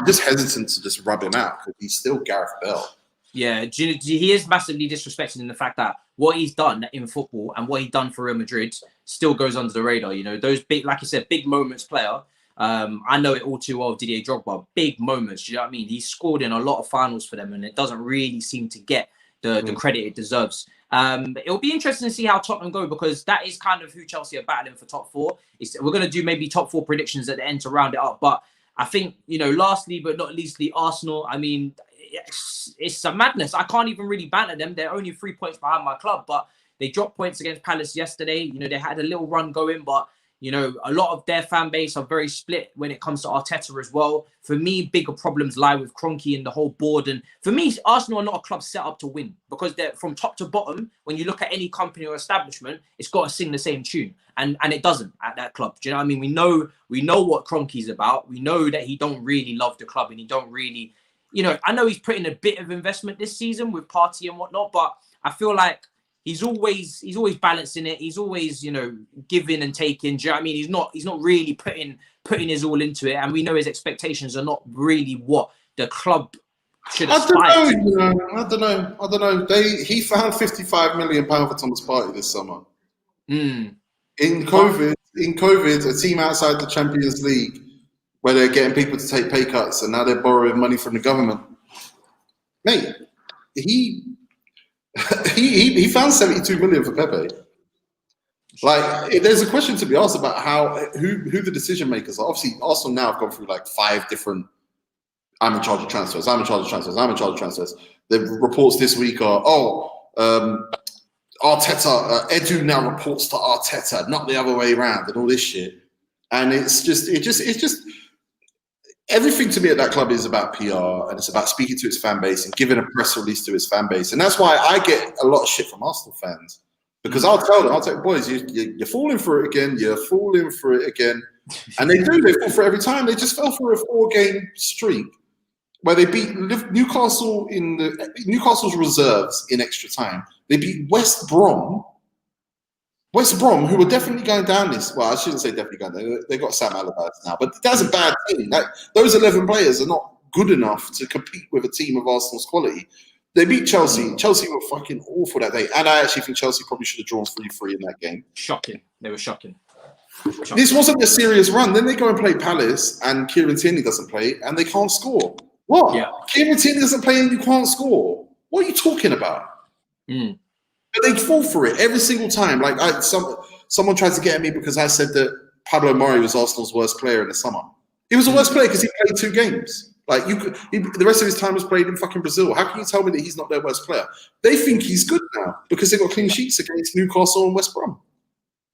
just hesitant to just rub him out because he's still Gareth Bale. Yeah, he is massively disrespected in the fact that what he's done in football and what he's done for Real Madrid still goes under the radar. You know, those big, like you said, big moments player. I know it all too well, Didier Drogba, big moments. Do you know what I mean? He's scored in a lot of finals for them and it doesn't really seem to get the credit it deserves. It'll be interesting to see how Tottenham go because that is kind of who Chelsea are battling for top 4. We're going to do maybe top 4 predictions at the end to round it up. But I think, you know, lastly but not leastly, Arsenal, I mean, it's a madness. I can't even really banter them. They're only 3 points behind my club, but they dropped points against Palace yesterday. You know, they had a little run going, but you know, a lot of their fan base are very split when it comes to Arteta as well. For me, bigger problems lie with Kroenke and the whole board. And for me, Arsenal are not a club set up to win because they're from top to bottom. When you look at any company or establishment, it's got to sing the same tune. And it doesn't at that club. Do you know what I mean? We know what Kroenke's about. We know that he don't really love the club and he don't really, you know, I know he's put in a bit of investment this season with Partey and whatnot, but I feel like he's always balancing it. He's always, you know, giving and taking. Do you know what I mean? He's not really putting his all into it. And we know his expectations are not really what the club should aspire to. I don't know. He found £55 million for Thomas Partey this summer. In COVID, a team outside the Champions League where they're getting people to take pay cuts and now they're borrowing money from the government. Mate, he found 72 million for Pepe. Like, there's a question to be asked about who the decision makers are. Obviously, Arsenal now have gone through like 5 different. I'm in charge of transfers. The reports this week are Arteta. Edu now reports to Arteta, not the other way around, and all this shit. And it's just everything to me at that club is about PR and it's about speaking to its fan base and giving a press release to its fan base. And that's why I get a lot of shit from Arsenal fans because I'll tell boys, you're falling for it again. You're falling for it again. And they fall for it every time. They just fell for a 4-game streak where they beat Newcastle in Newcastle's reserves in extra time. They beat West Brom, who were definitely going down this. Well, I shouldn't say definitely going down. They got Sam Allardyce now, but that's a bad team. Those 11 players are not good enough to compete with a team of Arsenal's quality. They beat Chelsea. Chelsea were fucking awful that day, and I actually think Chelsea probably should have drawn 3-3 in that game. Shocking. They were shocking. This wasn't a serious run. Then they go and play Palace, and Kieran Tierney doesn't play, and they can't score. What? Yeah. Kieran Tierney doesn't play, and you can't score. What are you talking about? But they fall for it every single time. Like someone tried to get at me because I said that Pablo Mori was Arsenal's worst player in the summer. He was the worst player because he played 2 games. Like the rest of his time was played in fucking Brazil. How can you tell me that he's not their worst player? They think he's good now because they got clean sheets against Newcastle and West Brom.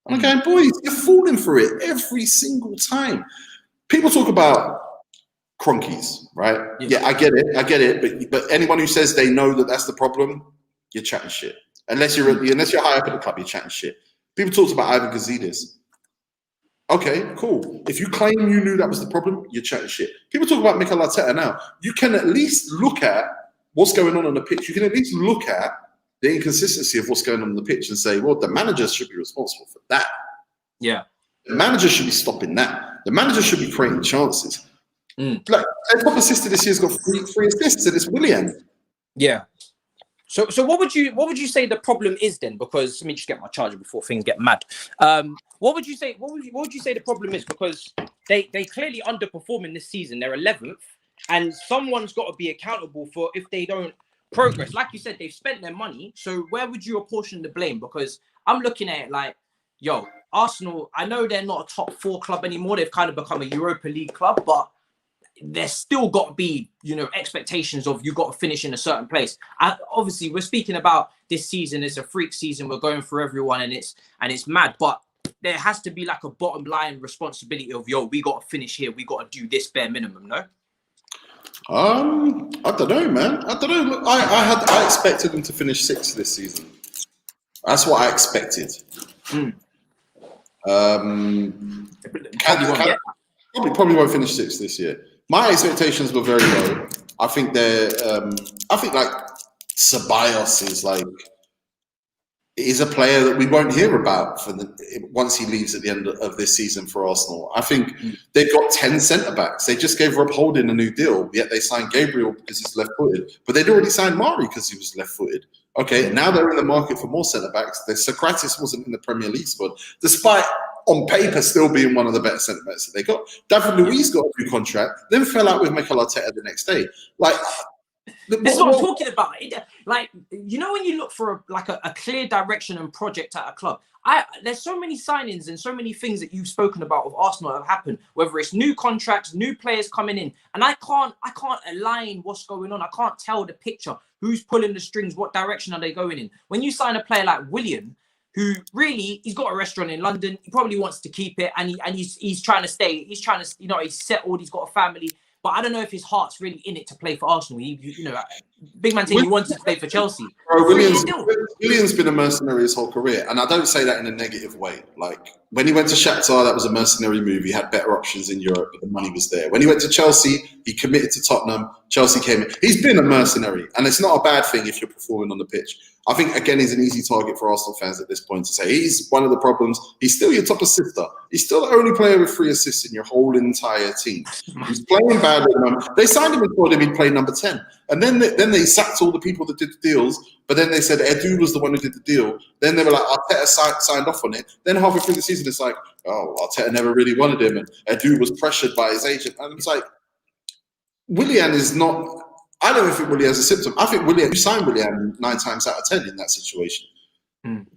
I'm going, boys, you're falling for it every single time. People talk about Kroenkes, right? Yeah, I get it. But anyone who says they know that that's the problem, you're chatting shit. Unless you're high up at the club, you're chatting shit. People talked about Ivan Gazidis. Okay, cool. If you claim you knew that was the problem, you're chatting shit. People talk about Mikel Arteta now. You can at least look at what's going on the pitch. You can at least look at the inconsistency of what's going on the pitch and say, well, the manager should be responsible for that. Yeah. The manager should be stopping that. The manager should be creating chances. Like, their top assister this year's got three assists, and it's Willian. Yeah. So what would you say the problem is then? Because let me just get my charger before things get mad. What would you say the problem is? Because they clearly underperforming this season. They're 11th, and someone's got to be accountable for if they don't progress. Like you said, they've spent their money. So where would you apportion the blame? Because I'm looking at it like, yo, Arsenal, I know they're not a top 4 club anymore. They've kind of become a Europa League club, but there's still got to be, expectations of you got to finish in a certain place. Obviously, we're speaking about this season. It's a freak season. We're going for everyone, and it's mad. But there has to be like a bottom line responsibility of, yo, we got to finish here. We got to do this bare minimum, no? I don't know, man. I don't know. Look, I expected them to finish 6th this season. That's what I expected. Probably won't finish 6th this year. My expectations were very low. I think like Ceballos is a player that we won't hear about once he leaves at the end of this season for Arsenal. I think they've got 10 centre-backs. They just gave Rob Holding a new deal, yet they signed Gabriel because he's left-footed. But they'd already signed Mari because he was left-footed. Okay, now they're in the market for more centre-backs. Socrates wasn't in the Premier League squad, despite on paper still being one of the better centre-backs that they got. David Luiz got a new contract, then fell out with Mikel Arteta the next day. This is what I'm talking about. Like, when you look for a clear direction and project at a club, there's so many signings and so many things that you've spoken about of Arsenal that have happened, whether it's new contracts, new players coming in, and I can't align what's going on. I can't tell the picture. Who's pulling the strings? What direction are they going in? When you sign a player like Willian, who really, he's got a restaurant in London, he probably wants to keep it, and he's trying to stay. He's trying to, he's settled. He's got a family. But I don't know if his heart's really in it to play for Arsenal. Big man saying he wanted to play for Chelsea. Bro, Willian's been a mercenary his whole career, and I don't say that in a negative way. Like, when he went to Shakhtar, that was a mercenary move. He had better options in Europe, but the money was there. When he went to Chelsea, he committed to Tottenham. Chelsea came in. He's been a mercenary, and it's not a bad thing if you're performing on the pitch. I think, again, he's an easy target for Arsenal fans at this point to say he's one of the problems. He's still your top assister. He's still the only player with 3 assists in your whole entire team. He's playing bad at the moment. They signed him and told him he'd play number 10. And then they sacked all the people that did the deals. But then they said Edu was the one who did the deal. Then they were like, Arteta signed off on it. Then halfway through the season, it's like, oh, Arteta never really wanted him. And Edu was pressured by his agent. And it's like, Willian is not... I don't think Willian has a symptom. I think you signed Willian 9 times out of 10 in that situation.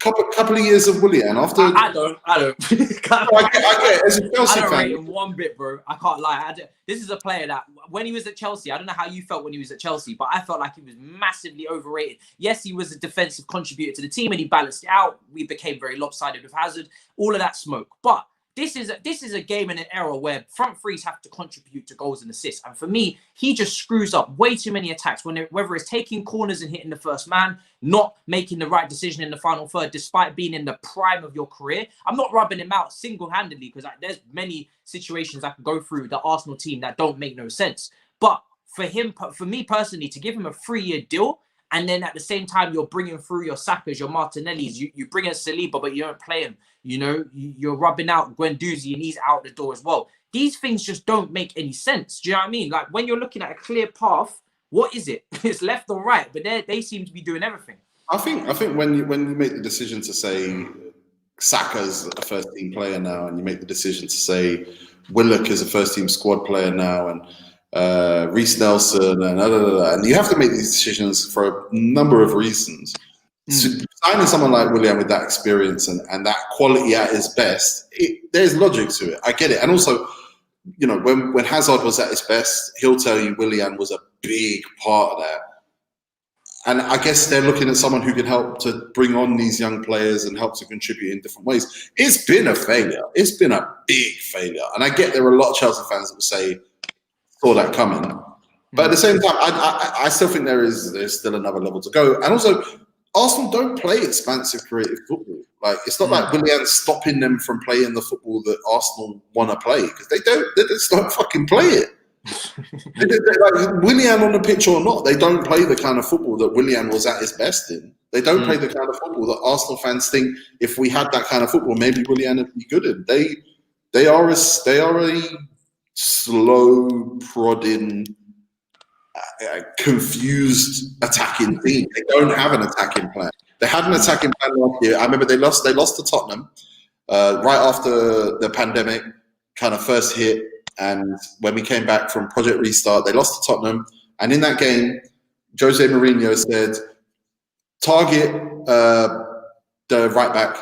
Couple of years of Willian after. I don't. I get it. As a Chelsea I don't fan, rate him one bit, bro. I can't lie. This is a player that when he was at Chelsea, I don't know how you felt when he was at Chelsea, but I felt like he was massively overrated. Yes, he was a defensive contributor to the team and he balanced it out. We became very lopsided with Hazard. All of that smoke, but. This is a game in an era where front threes have to contribute to goals and assists. And for me, he just screws up way too many attacks, whether it's taking corners and hitting the first man, not making the right decision in the final third, despite being in the prime of your career. I'm not rubbing him out single-handedly because there's many situations I can go through the Arsenal team that don't make no sense. But for me personally, to give him a 3-year deal, and then at the same time, you're bringing through your Sakas, your Martinellis. You bring in Saliba, but you don't play him. You're rubbing out Guendouzi and he's out the door as well. These things just don't make any sense. Do you know what I mean? Like, when you're looking at a clear path, what is it? It's left or right, but they seem to be doing everything. I think when you make the decision to say Saka's a first-team player now, and you make the decision to say Willock is a first-team squad player now, and Reece Nelson, and you have to make these decisions for a number of reasons. So signing someone like Willian with that experience and that quality at his best, there's logic to it. I get it. And also, when Hazard was at his best, he'll tell you Willian was a big part of that. And I guess they're looking at someone who can help to bring on these young players and help to contribute in different ways. It's been a failure. It's been a big failure. And I get there are a lot of Chelsea fans that will say, saw that coming. But at the same time, I still think there's still another level to go. And also, Arsenal don't play expansive, creative football. Like, it's not like Willian's stopping them from playing the football that Arsenal want to play, because they just don't fucking play it. Like, Willian on the pitch or not, they don't play the kind of football that Willian was at his best in. They don't play the kind of football that Arsenal fans think, if we had that kind of football, maybe Willian would be good in. They are a slow prodding, confused attacking team. They don't have an attacking plan. They had an attacking plan last year. I remember they lost to Tottenham right after the pandemic kind of first hit, and when we came back from Project Restart, they lost to Tottenham. And in that game, Jose Mourinho said, target the right back,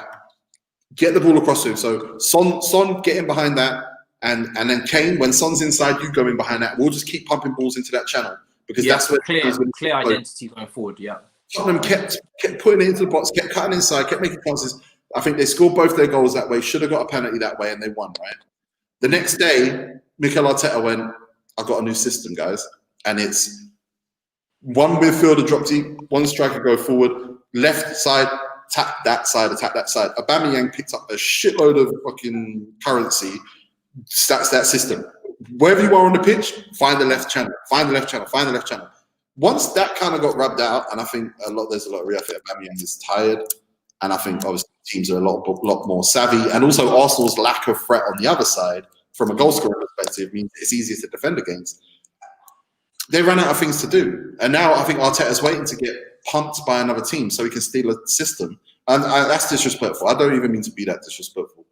get the ball across to him. So Son get in behind that. And then Kane, when Son's inside, you go in behind that. We'll just keep pumping balls into that channel, because that's where clear identity going forward. Yeah, Tottenham kept putting it into the box, kept cutting inside, kept making passes. I think they scored both their goals that way. Should have got a penalty that way, and they won. Right. The next day, Mikel Arteta went, "I've got a new system, guys, and it's one midfielder drop deep, one striker go forward, left side tap that side, attack that side." Aubameyang picked up a shitload of fucking currency. That's that system. Wherever you are on the pitch, find the left channel, find the left channel, find the left channel. Once that kind of got rubbed out, and I think there's a lot of real. I think Aubameyang is tired, and I think obviously teams are a lot more savvy, and also Arsenal's lack of threat on the other side from a goal scoring perspective means it's easier to defend against. They ran out of things to do, and now I think Arteta's waiting to get pumped by another team so he can steal a system. And that's disrespectful. I don't even mean to be that disrespectful.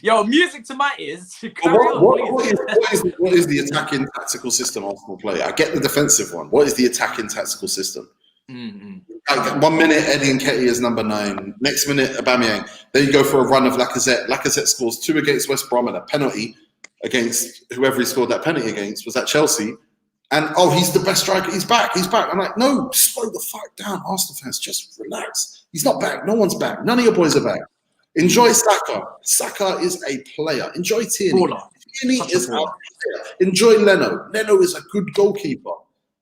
Yo, music to my ears. What is the attacking tactical system Arsenal play? I get the defensive one. What is the attacking tactical system? Like 1 minute, Eddie Nketiah is number 9. Next minute, Aubameyang. Then you go for a run of Lacazette. Lacazette scores 2 against West Brom and a penalty against whoever he scored that penalty against. Was that Chelsea? And, he's the best striker. He's back. I'm like, no, slow the fuck down, Arsenal fans. Just relax. He's not back. No one's back. None of your boys are back. Enjoy Saka. Saka is a player. Enjoy Tierney. Tierney is a player. Enjoy Leno. Leno is a good goalkeeper.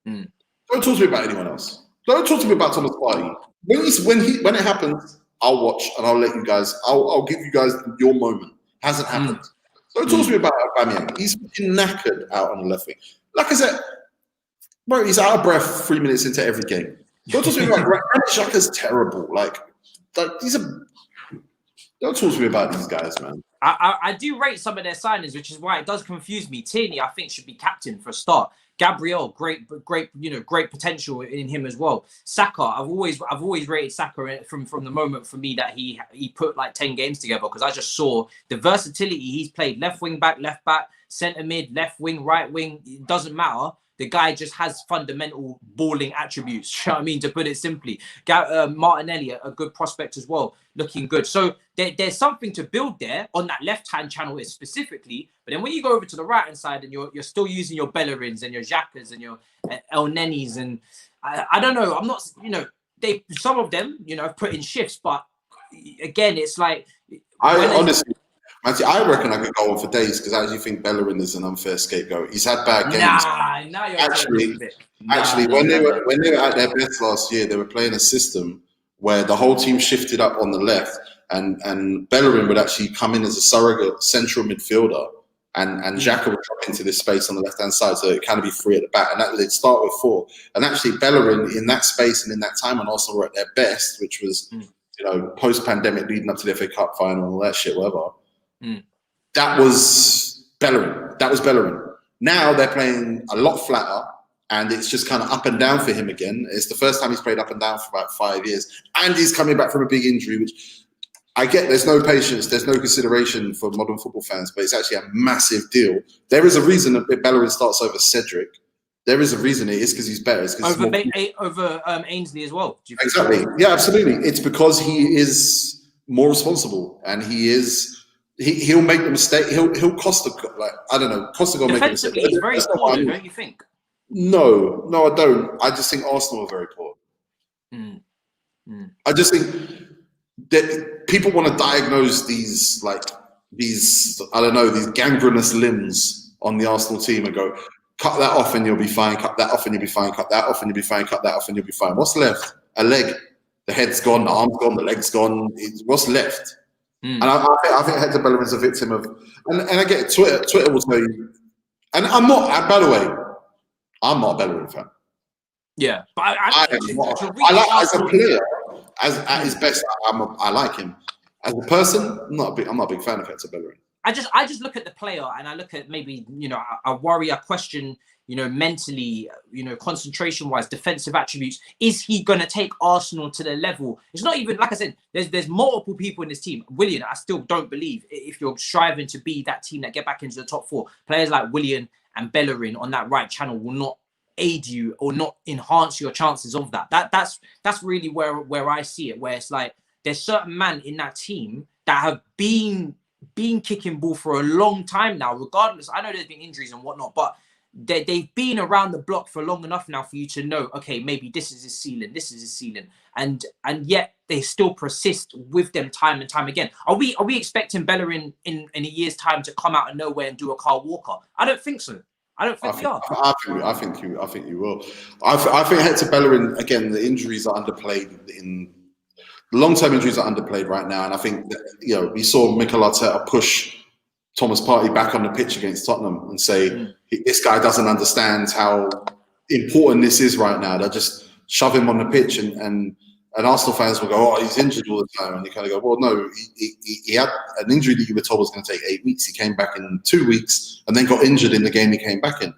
Don't talk to me about anyone else. Don't talk to me about Thomas Partey. When it happens, I'll watch and I'll let you guys. I'll give you guys your moment. Hasn't happened. Don't talk to me about Aubameyang. He's knackered out on the left wing. Like I said, bro, he's out of breath 3 minutes into every game. Don't talk to me about Granit Xhaka's terrible. Like these are. Don't talk to me about these guys, man. I do rate some of their signings, which is why it does confuse me. Tierney, I think, should be captain for a start. Gabriel, great potential in him as well. Saka, I've always rated Saka from the moment for me that he put like 10 games together, because I just saw the versatility. He's played left wing back, left back, centre mid, left wing, right wing. It doesn't matter. The guy just has fundamental balling attributes. You know what I mean? To put it simply, Martinelli, a good prospect as well, looking good. So there's something to build there on that left-hand channel specifically. But then when you go over to the right-hand side and you're still using your Bellerins and your Xhakas and your El Nenis, and I don't know. I'm not. Some of them have put in shifts, but again, it's like honestly. I reckon I could go on for days, because I actually think Bellerin is an unfair scapegoat. He's had bad games. Nah, actually, when they were at their best last year, they were playing a system where the whole team shifted up on the left, and Bellerin would actually come in as a surrogate central midfielder, and Xhaka would drop into this space on the left-hand side, so it kind of be free at the back, and they'd start with 4. And actually, Bellerin in that space and in that time when Arsenal were at their best, which was post-pandemic leading up to the FA Cup final and all that shit, whatever. That was Bellerin. Now they're playing a lot flatter, and it's just kind of up and down for him again. It's the first time he's played up and down for about 5 years, and he's coming back from a big injury, which I get. There's no patience, there's no consideration for modern football fans, but it's actually a massive deal. There is a reason that Bellerin starts over Cedric. There is a reason. It is because he's better. It's over Ainsley as well. Do you think exactly. Yeah, absolutely. It's because he is more responsible, and he'll make the mistake. He'll Costa, Costa gonna make a mistake. Defensively, he's very poor, don't you think? No, I don't. I just think Arsenal are very poor. I just think that people want to diagnose these gangrenous limbs on the Arsenal team and go, cut that off and you'll be fine, cut that off and you'll be fine, cut that off and you'll be fine, cut that off and you'll be fine. What's left? A leg. The head's gone, the arm's gone, the leg's gone. What's left? And I think Hector Bellerin is a victim of, and I get it, Twitter will tell you, and I'm not, by the way, I'm not a Bellerin fan. Yeah, but I like as a player, at his best, I like him. As a person, I'm not a big fan of Hector Bellerin. I just look at the player and I look at maybe, I worry, I question, mentally, concentration wise, defensive attributes. Is he going to take Arsenal to the level? It's not even, like I said, there's multiple people in this team. Willian, I still don't believe, if you're striving to be that team that get back into the top 4, players like Willian and Bellerin on that right channel will not aid you or not enhance your chances of that. That's really where I see it, where it's like there's certain men in that team that have been kicking ball for a long time now, regardless. I know there's been injuries and whatnot, but they've been around the block for long enough now for you to know, okay, maybe this is his ceiling, and yet they still persist with them time and time again. Are we expecting Bellerin in a year's time to come out of nowhere and do a Carl Walker? I don't think so. I don't think we are. I think you will. I think Hector Bellerin, again, the injuries are underplayed the long-term injuries are underplayed right now, and I think that, we saw Mikel Arteta push Thomas Partey back on the pitch against Tottenham and say this guy doesn't understand how important this is right now. They'll just shove him on the pitch, and Arsenal fans will go, "Oh, he's injured all the time," and you kind of go, "Well, no, he had an injury that you were told was going to take 8 weeks. He came back in 2 weeks, and then got injured in the game he came back in."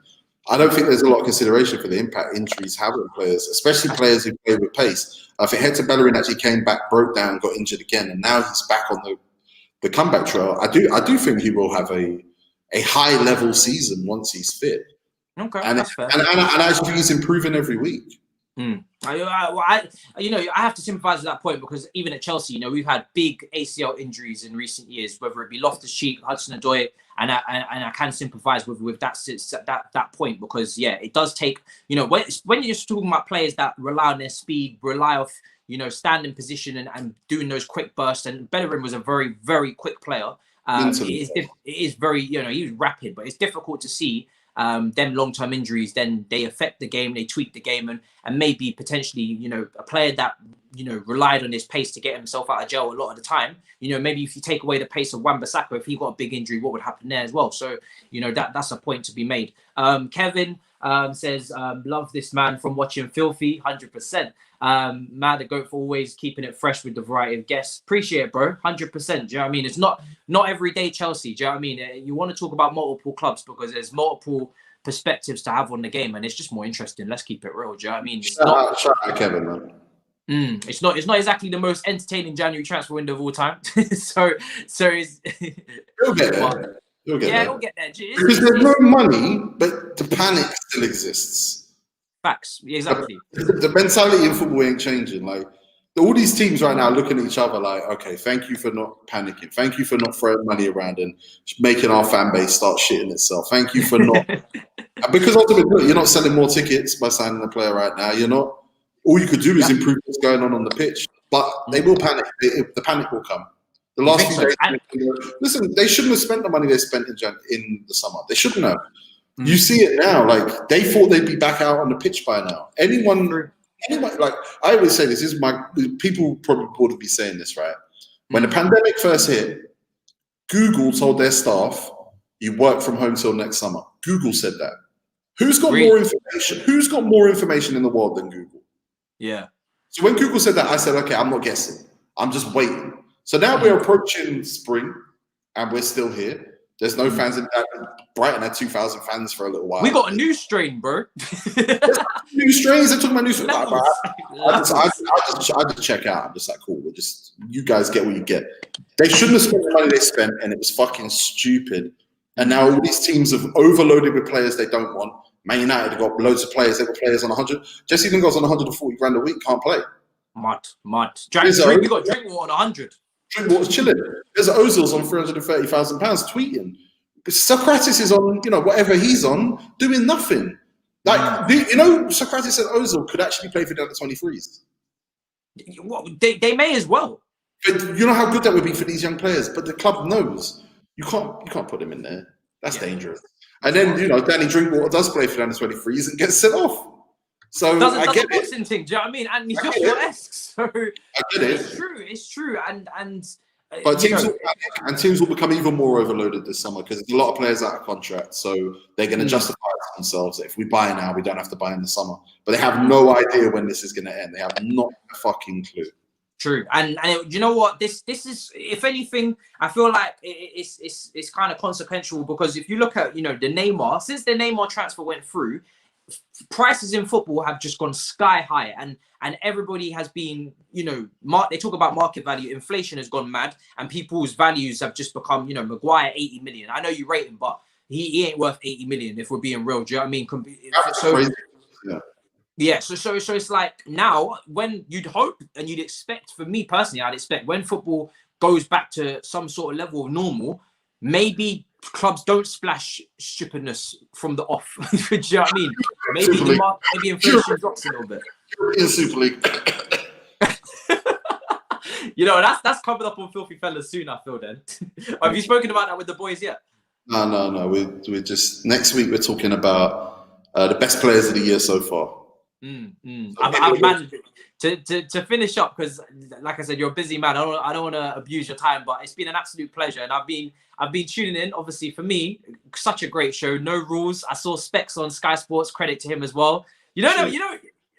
I don't think there's a lot of consideration for the impact injuries have on players, especially players who play with pace. I think Hector Bellerin actually came back, broke down, got injured again, and now he's back on the comeback trail. I do think he will have a high level season once he's fit. Okay, and that's fair. And I actually think he's improving every week. I have to sympathise with that point, because even at Chelsea, we've had big ACL injuries in recent years, whether it be Loftus-Cheek, Hudson-Odoi, and I can sympathise with that point, because it does take, when you're talking about players that rely on their speed, rely off standing position and doing those quick bursts, and Bellerin was a very, very quick player. It is very, he was rapid, but it's difficult to see them long-term injuries. Then they affect the game, they tweak the game, and maybe potentially, a player that, relied on his pace to get himself out of jail a lot of the time, maybe if you take away the pace of Wan-Bissaka, if he got a big injury, what would happen there as well? So, that's a point to be made. Kevin says, love this man from watching Filthy, 100%. Mad the GOAT for always keeping it fresh with the variety of guests. Appreciate it, bro. 100%. Do you know what I mean? It's not everyday Chelsea. Do you know what I mean? You want to talk about multiple clubs because there's multiple perspectives to have on the game, and it's just more interesting. Let's keep it real. Do you know what I mean? Shout out Kevin, man. It's not exactly the most entertaining January transfer window of all time. so it's You'll get there. You'll get there. Because there's no money, but the panic still exists. Facts, exactly. The mentality in football ain't changing. Like, all these teams right now looking at each other like, okay, thank you for not panicking. Thank you for not throwing money around and making our fan base start shitting itself. Thank you for not. Because ultimately, you're not selling more tickets by signing a player right now. You're not. All you could do is improve what's going on the pitch. But they will panic. The panic will come. The last few days, listen, they shouldn't have spent the money they spent in the summer. They shouldn't have. You see it now. Like, they thought they'd be back out on the pitch by now. Anyone, like, I always say this is people probably would be saying this, right? When the pandemic first hit, Google told their staff, you work from home till next summer. Google said that. Who's got more information? Who's got more information in the world than Google? Yeah. So when Google said that, I said, okay, I'm not guessing. I'm just waiting. So now we're approaching spring and we're still here. There's no fans in that. Brighton had 2,000 fans for a little while. We got a new strain, bro. New strains. They're talking about new strains. I just check out. I'm just like, cool. You guys get what you get. They shouldn't have spent the money they spent, and it was fucking stupid. And now all these teams have overloaded with players they don't want. Man United have got loads of players. They've got players on 100. Jesse Lingard's on 140 grand a week. Can't play. Mud. We got Drinkwater on 100. Drinkwater's chilling. There's Ozil's on £330,000 tweeting. Socrates is on, whatever he's on, doing nothing. Like, Socrates and Ozil could actually play for the under 23s. They may as well. But you know how good that would be for these young players. But the club knows you can't put them in there. That's dangerous. And then Danny Drinkwater does play for the under 23s and gets sent off. So does I a get it. boxing thing. Do you know what I mean? And he's Joshua-esque. So I get it. It's true. And But teams will panic, and teams will become even more overloaded this summer because there's a lot of players out of contract. So they're going to justify it to themselves that if we buy now, we don't have to buy in the summer. But they have no idea when this is going to end. They have not a fucking clue. True, and you know what? This is, if anything, I feel like it's kind of consequential because if you look at the Neymar, since the Neymar transfer went through, prices in football have just gone sky high, and everybody has been they talk about market value. Inflation has gone mad, and people's values have just become Maguire 80 million. I know you rate him, but he ain't worth 80 million if we're being real. Do you know what I mean? So. Yeah, so it's like now when you'd hope and you'd expect, for me personally, I'd expect when football goes back to some sort of level of normal, maybe clubs don't splash stupidness from the off. Do you know what I mean? Maybe inflation drops a little bit. In Super League. That's coming up on Filthy Fellas soon, I feel then. Have you spoken about that with the boys yet? No. We're just next week we're talking about the best players of the year so far. I've managed to finish up because, like I said, you're a busy man. I don't want to abuse your time, but it's been an absolute pleasure, and I've been tuning in. Obviously, for me, such a great show. No rules. I saw Specs on Sky Sports. Credit to him as well.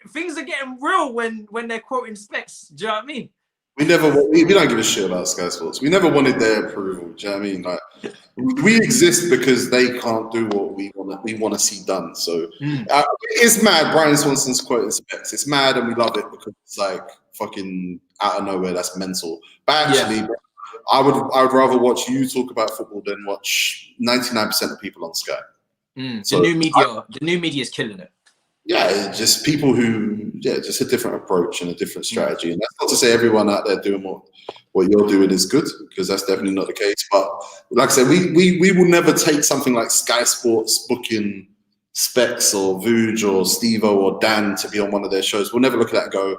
Things are getting real when they're quoting Specs. Do you know what I mean? We don't give a shit about Sky Sports. We never wanted their approval. Do you know what I mean? Like, we exist because they can't do what we want to see done. So it's mad. Brian Swanson's quoting Specs. It's mad, and we love it because it's like fucking out of nowhere. That's mental. But actually, I would rather watch you talk about football than watch 99% of people on Sky. So the new media is killing it. Yeah, just people who, just a different approach and a different strategy. And that's not to say everyone out there doing what you're doing is good, because that's definitely not the case. But like I said, we will never take something like Sky Sports booking Specs or Vuj or Steve-O or Dan to be on one of their shows. We'll never look at that and go,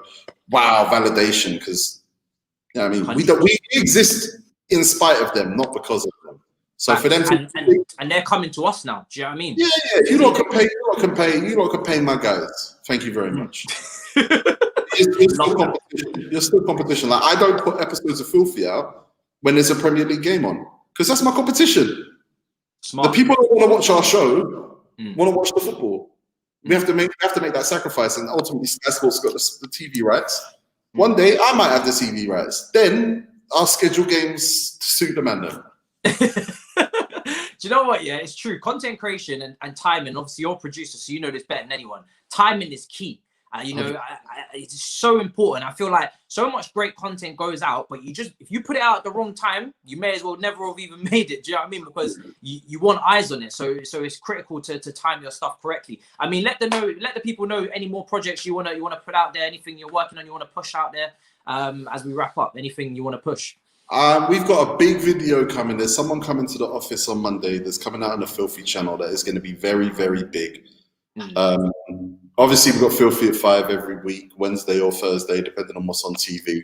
wow, validation, because we exist in spite of them, not because of them. So for them and they're coming to us now. Do you know what I mean? Yeah. You lot can pay my guys. Thank you very much. You're still competition. Like, I don't put episodes of Filthy out when there's a Premier League game on, because that's my competition. Smart. The people that want to watch our show want to watch the football. We have to make that sacrifice, and ultimately Sky Sports got the TV rights. One day I might have the TV rights. Then I'll schedule games to suit the man then. Do you know what? Yeah, it's true. Content creation and timing. Obviously, you're a producer, so you know this better than anyone. Timing is key. It's so important. I feel like so much great content goes out, but if you put it out at the wrong time, you may as well never have even made it. Do you know what I mean? Because you want eyes on it. So it's critical to time your stuff correctly. I mean, let the people know any more projects you wanna put out there, anything you're working on, you wanna push out there. As we wrap up, anything you wanna push. We've got a big video coming. There's someone coming to the office on Monday that's coming out on the Filthy channel that is going to be very, very big. Obviously, we've got Filthy at 5 every week, Wednesday or Thursday, depending on what's on TV.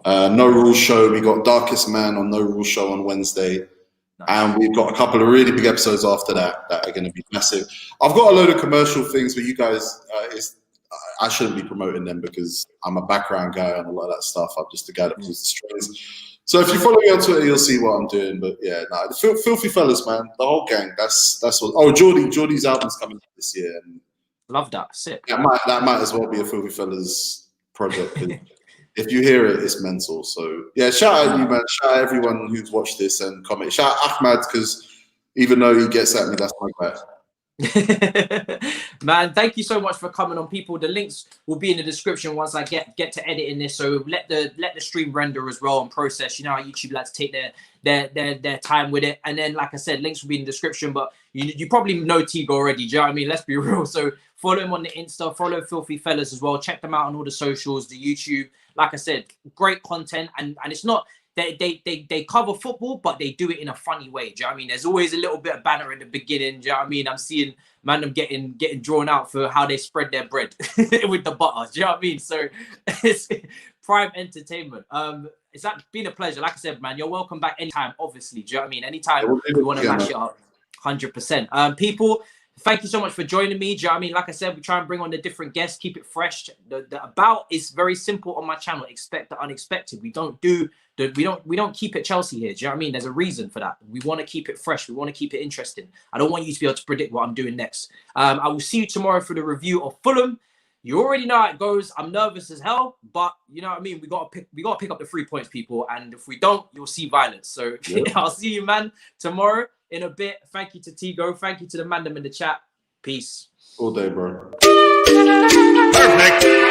No Rules Show. We got Darkest Man on No Rules Show on Wednesday. Nice. And we've got a couple of really big episodes after that are going to be massive. I've got a load of commercial things, but you guys, I shouldn't be promoting them because I'm a background guy on a lot of that stuff. I'm just the guy that pulls the strings. So if you follow me on Twitter, you'll see what I'm doing. But yeah, the Filthy Fellas, man, the whole gang. That's what. Oh, Geordie's album's coming out this year, and love that. Sick. That might as well be a Filthy Fellas project. If you hear it, it's mental. So yeah, shout out you, man. Shout out everyone who's watched this and comment. Shout out Ahmad, because even though he gets at me, that's my guy. Man, thank you so much for coming on, people. The links will be in the description once I get to editing this, so let the stream render as well and process. You know how YouTube likes to take their time with it, and then like I said, links will be in the description. But you probably know Tego already. Do you know what I mean? Let's be real. So follow him on the Insta, follow Filthy Fellas as well. Check them out on all the socials, the YouTube. Like I said, great content, and it's not. They cover football, but they do it in a funny way. Do you know what I mean? There's always a little bit of banner in the beginning. Do you know what I mean? I'm seeing them getting drawn out for how they spread their bread with the butter. Do you know what I mean? So it's prime entertainment. It's been a pleasure. Like I said, man, you're welcome back anytime, obviously. Do you know what I mean? Anytime you want to mash it up, 100%. People, Thank you so much for joining me. Do you know what I mean? Like I said, we try and bring on the different guests, keep it fresh. The about is very simple on my channel. Expect the unexpected. We don't keep it Chelsea here. Do you know what I mean? There's a reason for that. We want to keep it fresh. We want to keep it interesting. I don't want you to be able to predict what I'm doing next. I will see you tomorrow for the review of Fulham. You already know how it goes. I'm nervous as hell, but you know what I mean? We gotta pick up the 3 points, people. And if we don't, you'll see violence. So I'll see you, man, tomorrow in a bit. Thank you to Tego. Thank you to the mandem in the chat. Peace. All day, bro. Perfect.